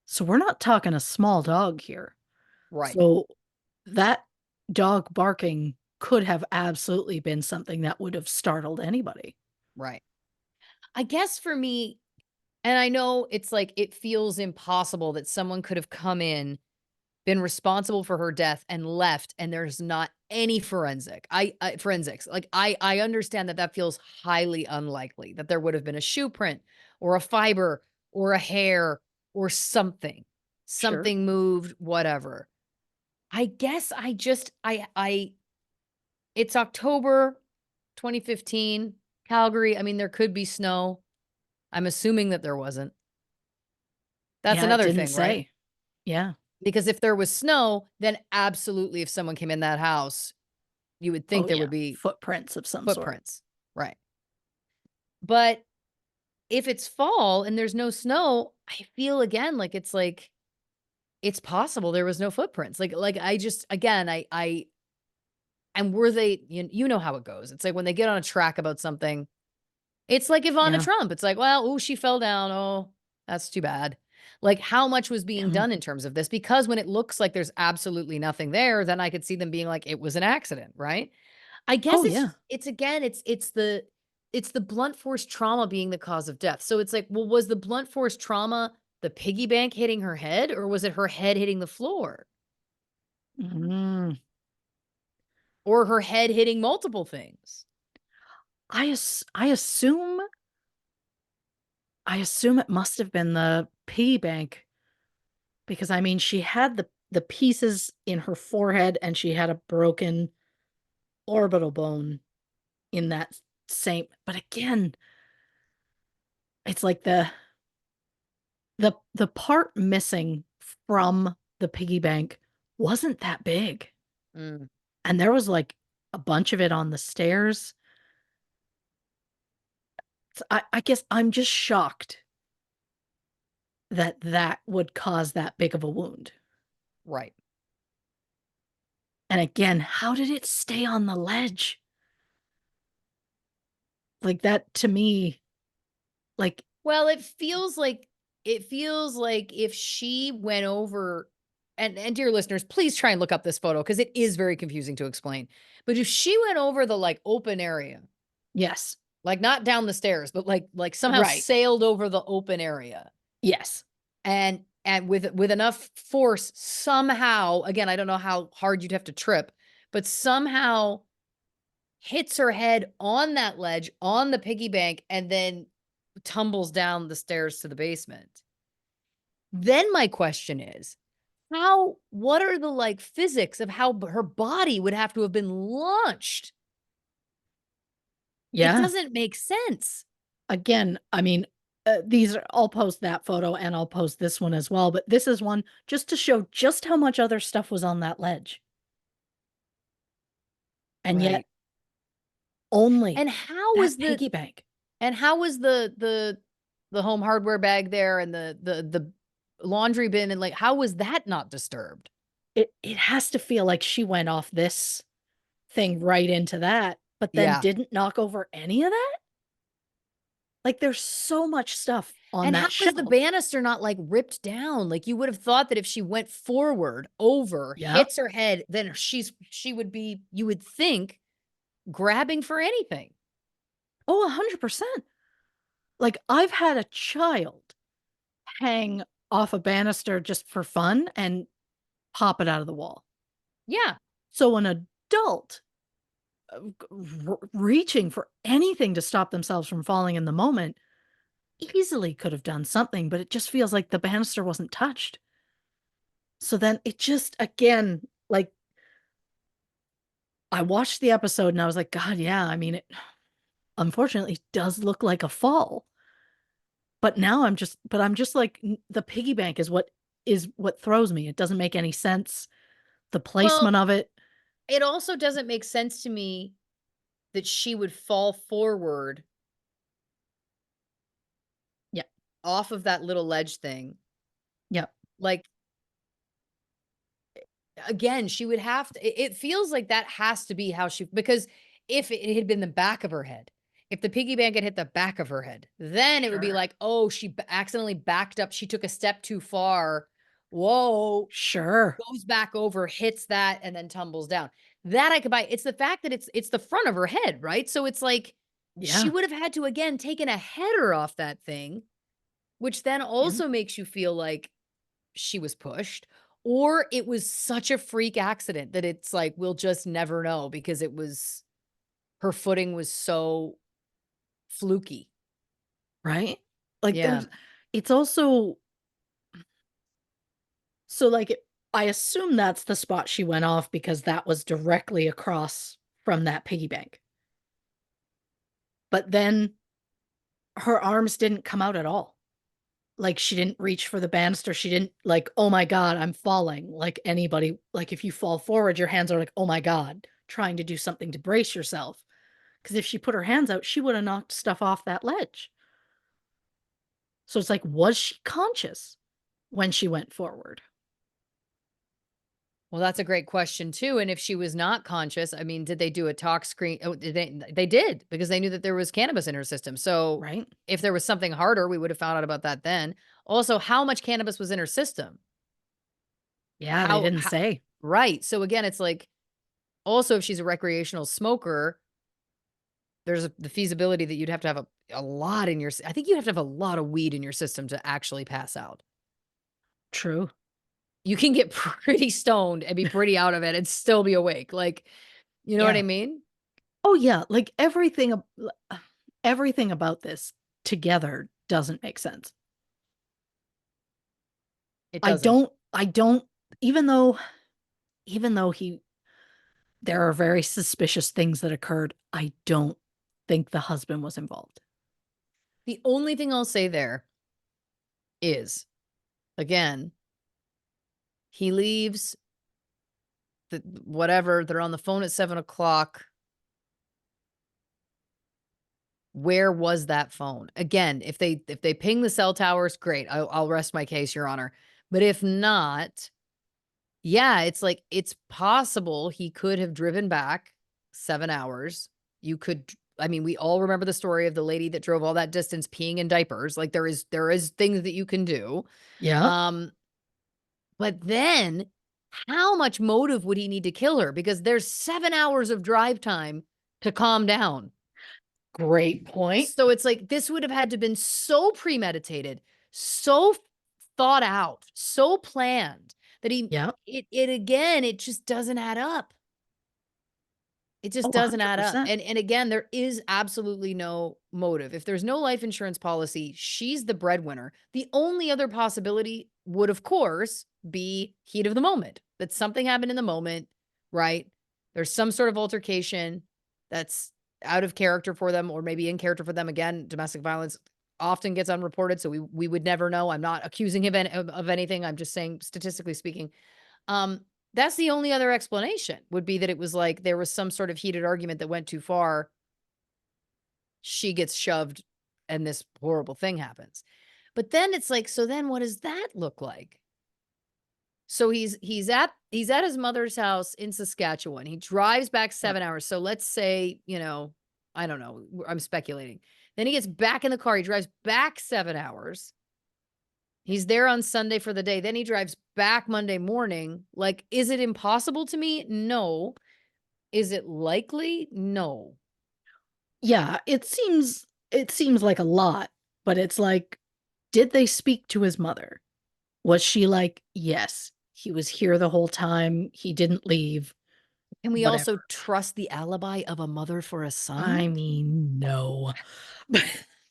So we're not talking a small dog here. Right, So that dog barking could have absolutely been something that would have startled anybody. right. I guess for me, and I know it's like it feels impossible that someone could have come in, been responsible for her death and left, and there's not any forensics. Like, I understand that that feels highly unlikely, that there would have been a shoe print or a fiber or a hair or something. Sure. Something moved, whatever. I guess I just I it's October 2015, Calgary. I mean, there could be snow. I'm assuming that there wasn't. That's Yeah, it another didn't thing, right? say. Yeah. Because if there was snow, then absolutely if someone came in that house, you would think Oh, there yeah. would be Footprints of some sort. footprints. Right. But if it's fall and there's no snow, I feel again like it's possible there was no footprints. Like I just again, I and were they you know how it goes. It's like when they get on a track about something, it's like Ivana Yeah. Trump. It's like, well, oh, she fell down. Oh, that's too bad. Like how much was being Yeah. done in terms of this? Because when it looks like there's absolutely nothing there, then I could see them being like, it was an accident, right? I guess Oh, yeah. it's again, it's the blunt force trauma being the cause of death. So it's like, well, was the blunt force trauma the piggy bank hitting her head, or was it her head hitting the floor? Mm. Or her head hitting multiple things? I assume it must have been the piggy bank because I mean she had the pieces in her forehead and she had a broken orbital bone in that same, but again, it's like the part missing from the piggy bank wasn't that big. Mm, And there was like a bunch of it on the stairs. So I guess I'm just shocked that that would cause that big of a wound. right. And again, how did it stay on the ledge? Like that to me, like, Well, it feels like if she went over, and dear listeners, please try and look up this photo because it is very confusing to explain. But if she went over the like open area, yes, like not down the stairs, but like somehow right. sailed over the open area Yes. and with enough force somehow, again, I don't know how hard you'd have to trip, but somehow hits her head on that ledge on the piggy bank and then tumbles down the stairs to the basement. Then my question is, what are the like physics of how her body would have to have been launched? It Yeah. doesn't make sense. Again, I mean, I'll post that photo and I'll post this one as well, but this is one just to show just how much other stuff was on that ledge. And yet Right. only And how that was piggy bank. the home hardware bag there and the laundry bin and, like, how was that not disturbed? It has to feel like she went off this thing right into that, but then Yeah. didn't knock over any of that? Like, there's so much stuff on And how that is the shelf. banister not, like, ripped down? Like, you would have thought that if she went forward, over, Yep. hits her head, then she would be, you would think, grabbing for anything. Oh, 100%. Like, I've had a child hang off a banister just for fun and pop it out of the wall. Yeah. So an adult, reaching for anything to stop themselves from falling in the moment easily could have done something, but it just feels like the banister wasn't touched. So then it just again, like, I watched the episode and I was like, "God, yeah, I mean, it unfortunately does look like a fall." I'm just like, the piggy bank is what throws me. It doesn't make any sense. The Well, placement of it. it also doesn't make sense to me that she would fall forward Yeah, off of that little ledge thing. yeah, Like, again, she would have to, it feels like that has to be how she, because if it had been the back of her head, if the piggy bank had hit the back of her head, then it would be sure, like, "Oh, she accidentally backed up, she took a step too far. Whoa." sure. Goes back over, hits that, and then tumbles down. That I could buy. It's the fact that it's the front of her head, right? So it's like she Yeah, would have had to, again, taken a header off that thing, which then yeah, also makes you feel like she was pushed, or it was such a freak accident that it's like, we'll just never know because it was, her footing was so fluky. right? Like, Yeah. it's also so, like, I assume that's the spot she went off because that was directly across from that piggy bank. But then her arms didn't come out at all. Like, she didn't reach for the banister, she didn't like, "Oh my god, I'm falling," like anybody like, if you fall forward, your hands are like, "Oh my god," trying to do something to brace yourself. Because if she put her hands out, she woulda knocked stuff off that ledge. So it's like, was she conscious when she went forward? Well, that's a great question too, and if she was not conscious, I mean, did they do a tox screen? Oh, did they did, because they knew that there was cannabis in her system. So, Right? if there was something harder, we would have found out about that then. Also, how much cannabis was in her system? Yeah, they How didn't how say. Right. So again, it's like, also, if she's a recreational smoker, there's the feasibility that you'd have to have a lot in your I think you have to have a lot of weed in your system to actually pass out. True. You can get pretty stoned and be pretty out of it and still be awake. Like, you know what I Yeah. mean? Oh, yeah, like, everything about this together doesn't make sense. It doesn't. I don't even though he there are very suspicious things that occurred, I don't think the husband was involved. The only thing I'll say there is, again, he leaves, the whatever, they're on the phone at 7 o'clock. Where was that phone? Again, if they ping the cell towers, great. I'll rest my case, Your Honor. But if not, yeah, it's like, it's possible he could have driven back 7 hours. You could, I mean, we all remember the story of the lady that drove all that distance peeing in diapers. Like, there is things that you can do. Yeah. Um, but then how much motive would he need to kill her? Because there's 7 hours of drive time to calm down. Great point. So it's like, this would have had to been so premeditated, so thought out, so planned that Yeah. it again, it just doesn't add up. It Oh, just doesn't add up. 100%. And again, there is absolutely no motive. If there's no life insurance policy, she's the breadwinner. The only other possibility would, of course, be heat of the moment. That something happened in the moment, right? There's some sort of altercation that's out of character for them, or maybe in character for them. Again, domestic violence often gets unreported, so we would never know. I'm not accusing him of anything. I'm just saying, statistically speaking, um, That's the only other explanation would be that it was like there was some sort of heated argument that went too far. She gets shoved and this horrible thing happens. But then it's like, so then what does that look like? So he's at his mother's house in Saskatchewan. He drives back Yep. 7 hours. So let's say, I don't know, I'm speculating. Then he gets back in the car. He drives back 7 hours. He's there on Sunday for the day. Then he drives back Monday morning. Like, is it impossible to me? No. Is it likely? No. Yeah, it seems like a lot, but it's like, did they speak to his mother? Was she like, "Yes, he was here the whole time, he didn't leave, Can we whatever." also trust the alibi of a mother for a son? I mean, no.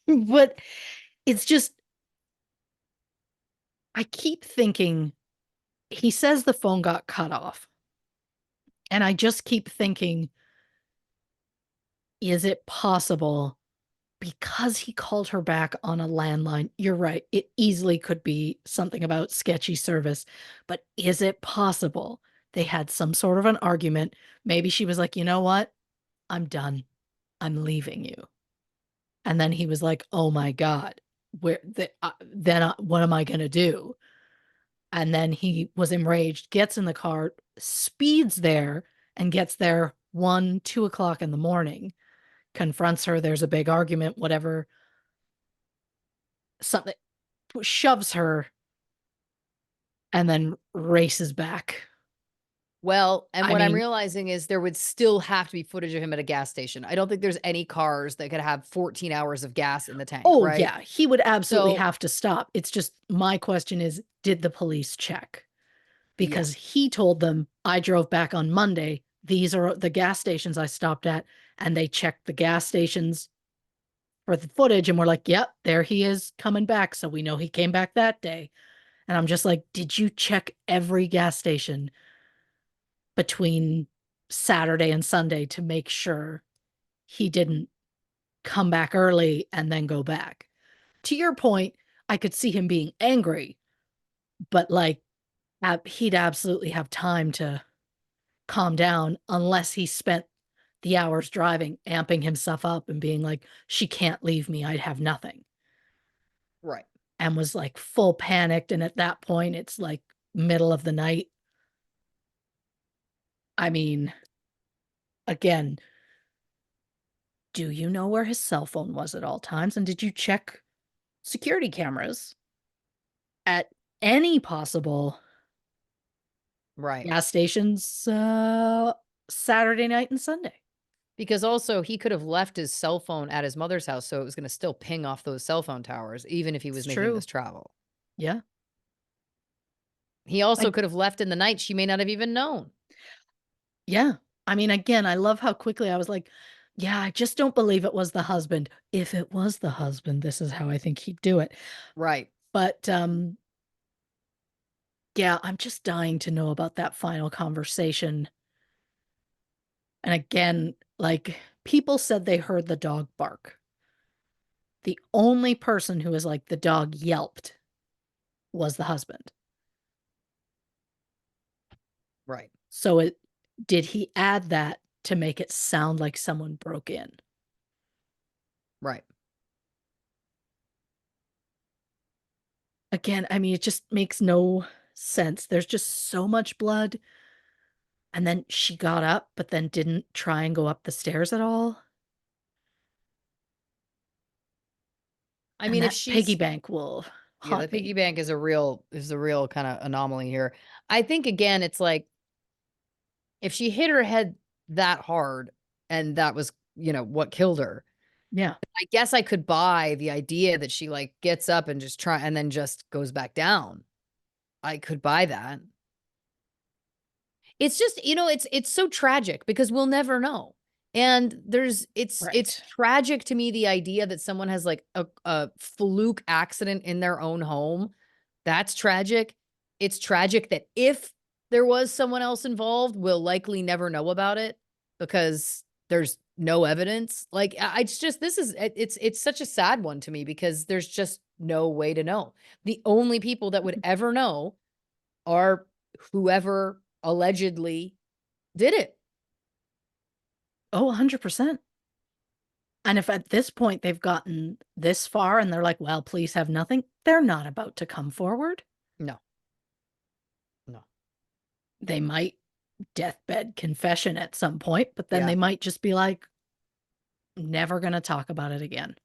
But it's just I keep thinking he says the phone got cut off, and I just keep thinking, is it possible because he called her back on a landline? You're right, it easily could be something about sketchy service, but is it possible they had some sort of an argument? Maybe she was like, "You know what? I'm done. I'm leaving you." And then he was like, "Oh my god, what am I gonna do?" And then he was enraged, gets in the car, speeds there, and gets there 1, 2 o'clock in the morning, confronts her, there's a big argument, whatever, something shoves her, and then races back. Well, and I what I'm mean, realizing is there would still have to be footage of him at a gas station. I don't think there's any cars that could have 14 hours of gas in the tank, oh, right? yeah, he would absolutely So, have to stop. It's just my question is, did the police check? yeah, Because he told them, "I drove back on Monday. These are the gas stations I stopped at." And they checked the gas stations for the footage and we're like, "Yep, there he is coming back." So we know he came back that day. And I'm just like, did you check every gas station between Saturday and Sunday to make sure he didn't come back early and then go back? To your point, I could see him being angry, but like, he'd absolutely have time to calm down unless he spent the hours driving, amping himself up and being like, "She can't leave me. I'd have nothing." right. And was like full panicked. And at that point, it's like middle of the night. I mean, again, do you know where his cell phone was at all times? And did you check security cameras at any possible Right. gas stations Saturday night and Sunday? Because also he could have left his cell phone at his mother's house, so it was gonna still ping off those cell phone towers, even if he It's was making true. this travel. Yeah. He also Like, could have left in the night. She may not have even known. yeah. I mean, again, I love how quickly I was like, yeah, I just don't believe it was the husband. If it was the husband, this is how I think he'd do it. Right. But yeah, I'm just dying to know about that final conversation. And again, like, people said they heard the dog bark. The only person who was like, the dog yelped was the husband. Right. So did he add that to make it sound like someone broke in? Right. Again, I mean, it just makes no sense. There's just so much blood. And then she got up, but then didn't try and go up the stairs at all. I And mean, if that piggy she's bank will yeah, the haunt piggy me. bank is a real kinda anomaly here. I think again, it's like if she hit her head that hard and that was, what killed her, Yeah. I guess I could buy the idea that she, like, gets up and just try and then just goes back down. I could buy that. It's just, it's so tragic because we'll never know. And it's Right. tragic to me the idea that someone has like a fluke accident in their own home. That's tragic. It's tragic that if there was someone else involved, we'll likely never know about it because there's no evidence. Like it's just it's such a sad one to me because there's just no way to know. The only people that would ever know are whoever allegedly did it. Oh, 100%. And if at this point they've gotten this far and they're like, well, police have nothing, they're not about to come forward. No, no. They might deathbed confession at some point, but then Yeah. they might just be like, never going to talk about it again.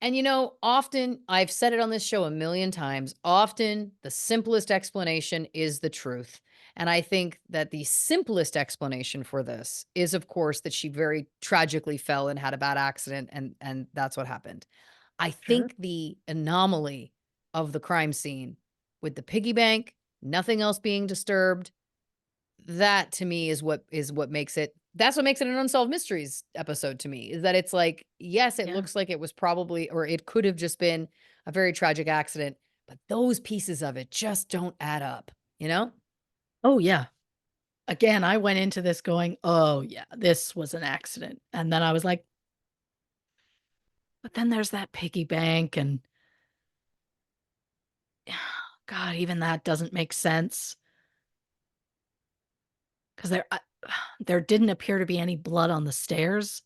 And often I've said it on this show a million times. Often the simplest explanation is the truth. And I think that the simplest explanation for this is, of course, that she very tragically fell and had a bad accident, and that's what happened. I Sure. think the anomaly of the crime scene with the piggy bank, nothing else being disturbed, that to me is what makes it that's what makes it an Unsolved Mysteries episode to me, is that it's like, yes, it Yeah. looks like it was probably, or it could have just been a very tragic accident, but those pieces of it just don't add up, you know? Oh, yeah. Again, I went into this going, oh, yeah, this was an accident. And then I was like, but then there's that piggy bank. And God, even that doesn't make sense because there didn't appear to be any blood on the stairs.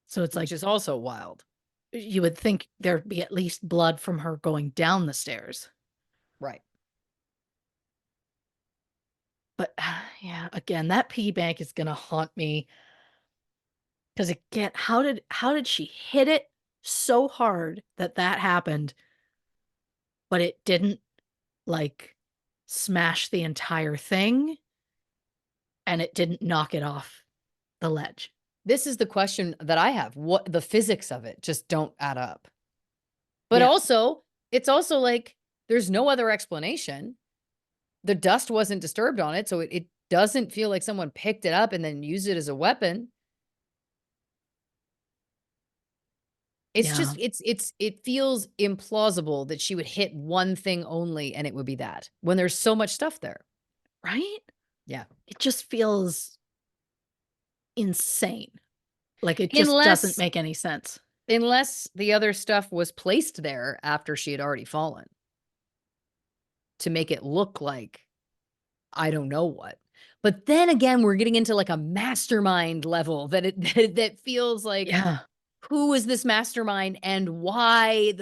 So it's Which like is also wild. you would think there'd be at least blood from her going down the stairs. Right. But yeah, again, that piggy bank is gonna haunt me because again, how did she hit it so hard that that happened, but it didn't like smash the entire thing and it didn't knock it off the ledge. This is the question that I have. What the physics of it just don't add up. But Yeah, also, it's also like there's no other explanation. The dust wasn't disturbed on it, so it doesn't feel like someone picked it up and then used it as a weapon. It's yeah, just it feels implausible that she would hit one thing only and it would be that, when there's so much stuff there. right? Yeah. It just feels insane. Like it just doesn't Unless make any sense. unless the other stuff was placed there after she had already fallen to make it look like I don't know what. But then again, we're getting into like a mastermind level that that feels like, Yeah, who is this mastermind and why?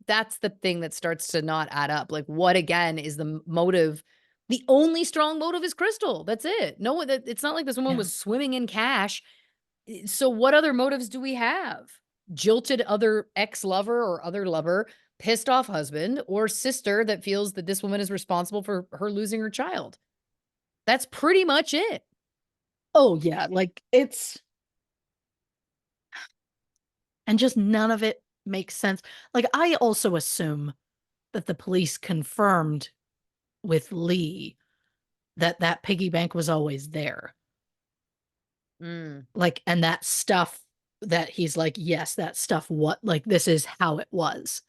That's the thing that starts to not add up. Like, what again is the motive? The only strong motive is Crystal. That's it. No one. It's not like this woman yeah. was swimming in cash. So, what other motives do we have? Jilted other ex lover or other lover, pissed off husband or sister that feels that this woman is responsible for her losing her child. That's pretty much it. Oh, yeah, like, it's and just none of it makes sense. Like, I also assume that the police confirmed with Lee that that piggy bank was always there. Mm. Like, and that stuff that he's like, "Yes, that stuff what like, this is how it was."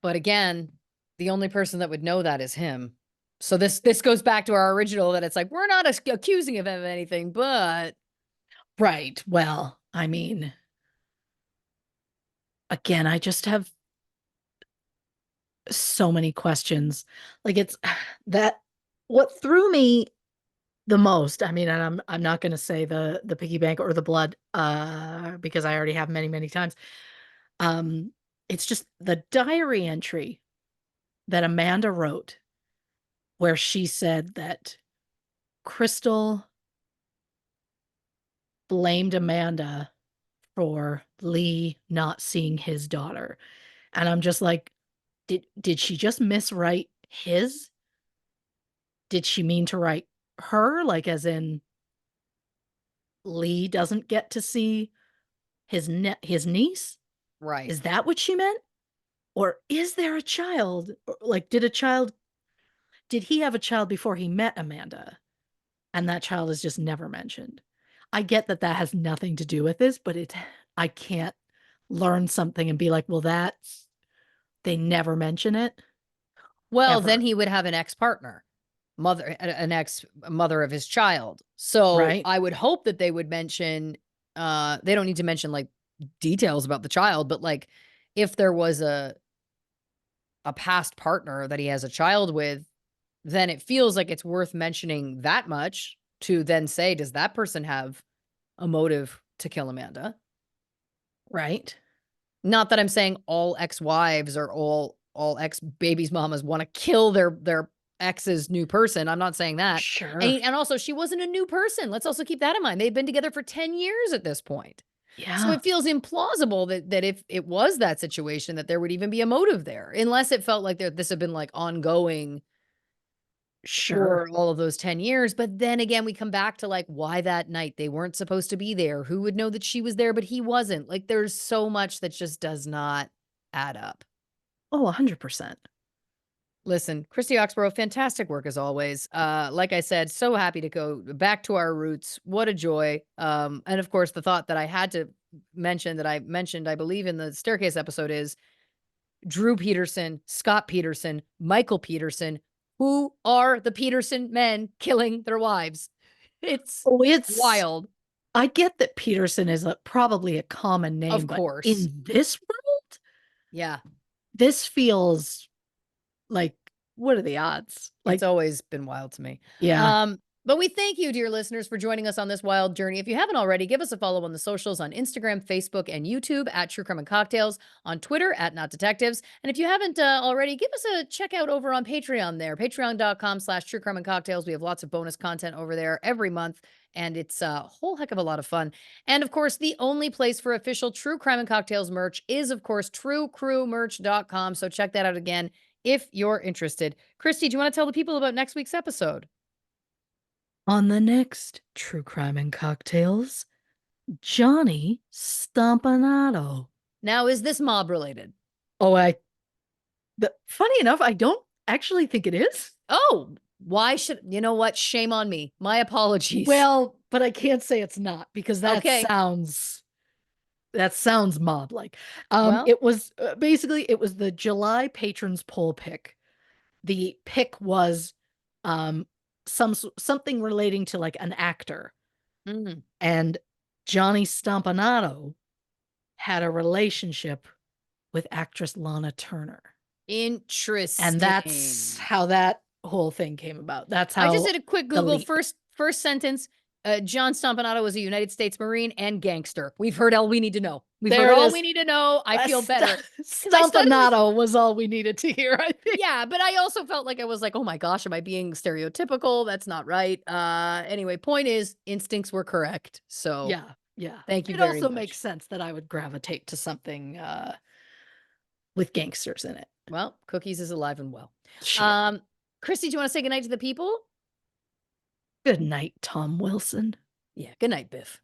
But again, the only person that would know that is him. So this goes back to our original, that it's like, we're not accusing him of anything, but Right, well, I mean, again, I just have so many questions. Like, it's that what threw me the most, I mean, and I'm not gonna say the piggy bank or the blood, because I already have many, many times. Um, it's just the diary entry that Amanda wrote where she said that Crystal blamed Amanda for Lee not seeing his daughter. And I'm just like, did she just miswrite his? Did she mean to write her? Like as in Lee doesn't get to see his niece? right. Is that what she meant? Or is there a child? Or, like, did he have a child before he met Amanda? And that child is just never mentioned. I get that that has nothing to do with this, but I can't learn something and be like, well, that's they never mention it Well, then ever, he would have an ex-partner, an ex-mother of his child. So right? I would hope that they would mention, they don't need to mention like details about the child, but like if there was a past partner that he has a child with, then it feels like it's worth mentioning that much to then say, does that person have a motive to kill Amanda? Right. Not that I'm saying all ex-wives or all ex-babies' mamas wanna kill their ex's new person, I'm not saying that. Sure. And also she wasn't a new person, let's also keep that in mind, they've been together for 10 years at this point. So Yeah. it feels implausible that if it was that situation, that there would even be a motive there, unless it felt like this had been, like, ongoing Sure. for all of those 10 years, but then again, we come back to, like, why that night? They weren't supposed to be there. Who would know that she was there, but he wasn't? Like, there's so much that just does not add up. Oh, 100%. Listen, Christy Oxborough, fantastic work as always. Like I said, so happy to go back to our roots. What a joy. And of course, the thought that I had to mention that I mentioned, I believe in the staircase episode is Drew Peterson, Scott Peterson, Michael Peterson. Who are the Peterson men killing their wives? It's Oh, it's wild. I get that Peterson is probably a common Of name, but course. in this world, Yeah. this feels like, what are the odds? It's Like, always been wild to me. yeah. But we thank you, dear listeners, for joining us on this wild journey. If you haven't already, give us a follow on the socials on Instagram, Facebook, and YouTube at True Crime and Cocktails, on Twitter at Not Detectives. And if you haven't already, give us a check out over on Patreon there, patreon.com/True Crime and Cocktails. We have lots of bonus content over there every month, and it's a whole heck of a lot of fun. And of course, the only place for official True Crime and Cocktails merch is, of course, truecrewmerch.com. So check that out again if you're interested. Christy, do you want to tell the people about next week's episode? On the next True Crime and Cocktails, Johnny Stompanato. Now, is this mob related? Oh, funny enough, I don't actually think it is. Oh, why should you know what? Shame on me. My apologies. Well, but I can't say it's not because Okay. that sounds mob like. Well, It was basically it was the July patrons poll pick. The pick was something relating to like an actor, mm, and Johnny Stompanato had a relationship with actress Lana Turner. And that's interesting. how that whole thing came about. That's I just how did a quick the Google. leak. First sentence. John Stompanato was a United States Marine and gangster. We've heard all we need to know. We've heard There it all is. we need to know. I feel better because I suddenly, Stompanato was all we needed to hear, I think. yeah, but I also felt like I was like, oh my gosh, am I being stereotypical? That's not right. Anyway, point is, instincts were correct. So Yeah, yeah. thank you It very also makes much. sense that I would gravitate to something with gangsters in it. Well, Cookies is alive and well. She is. Um, Christy, do you want to say goodnight to the people? Good night, Tom Wilson. Yeah, good night, Biff.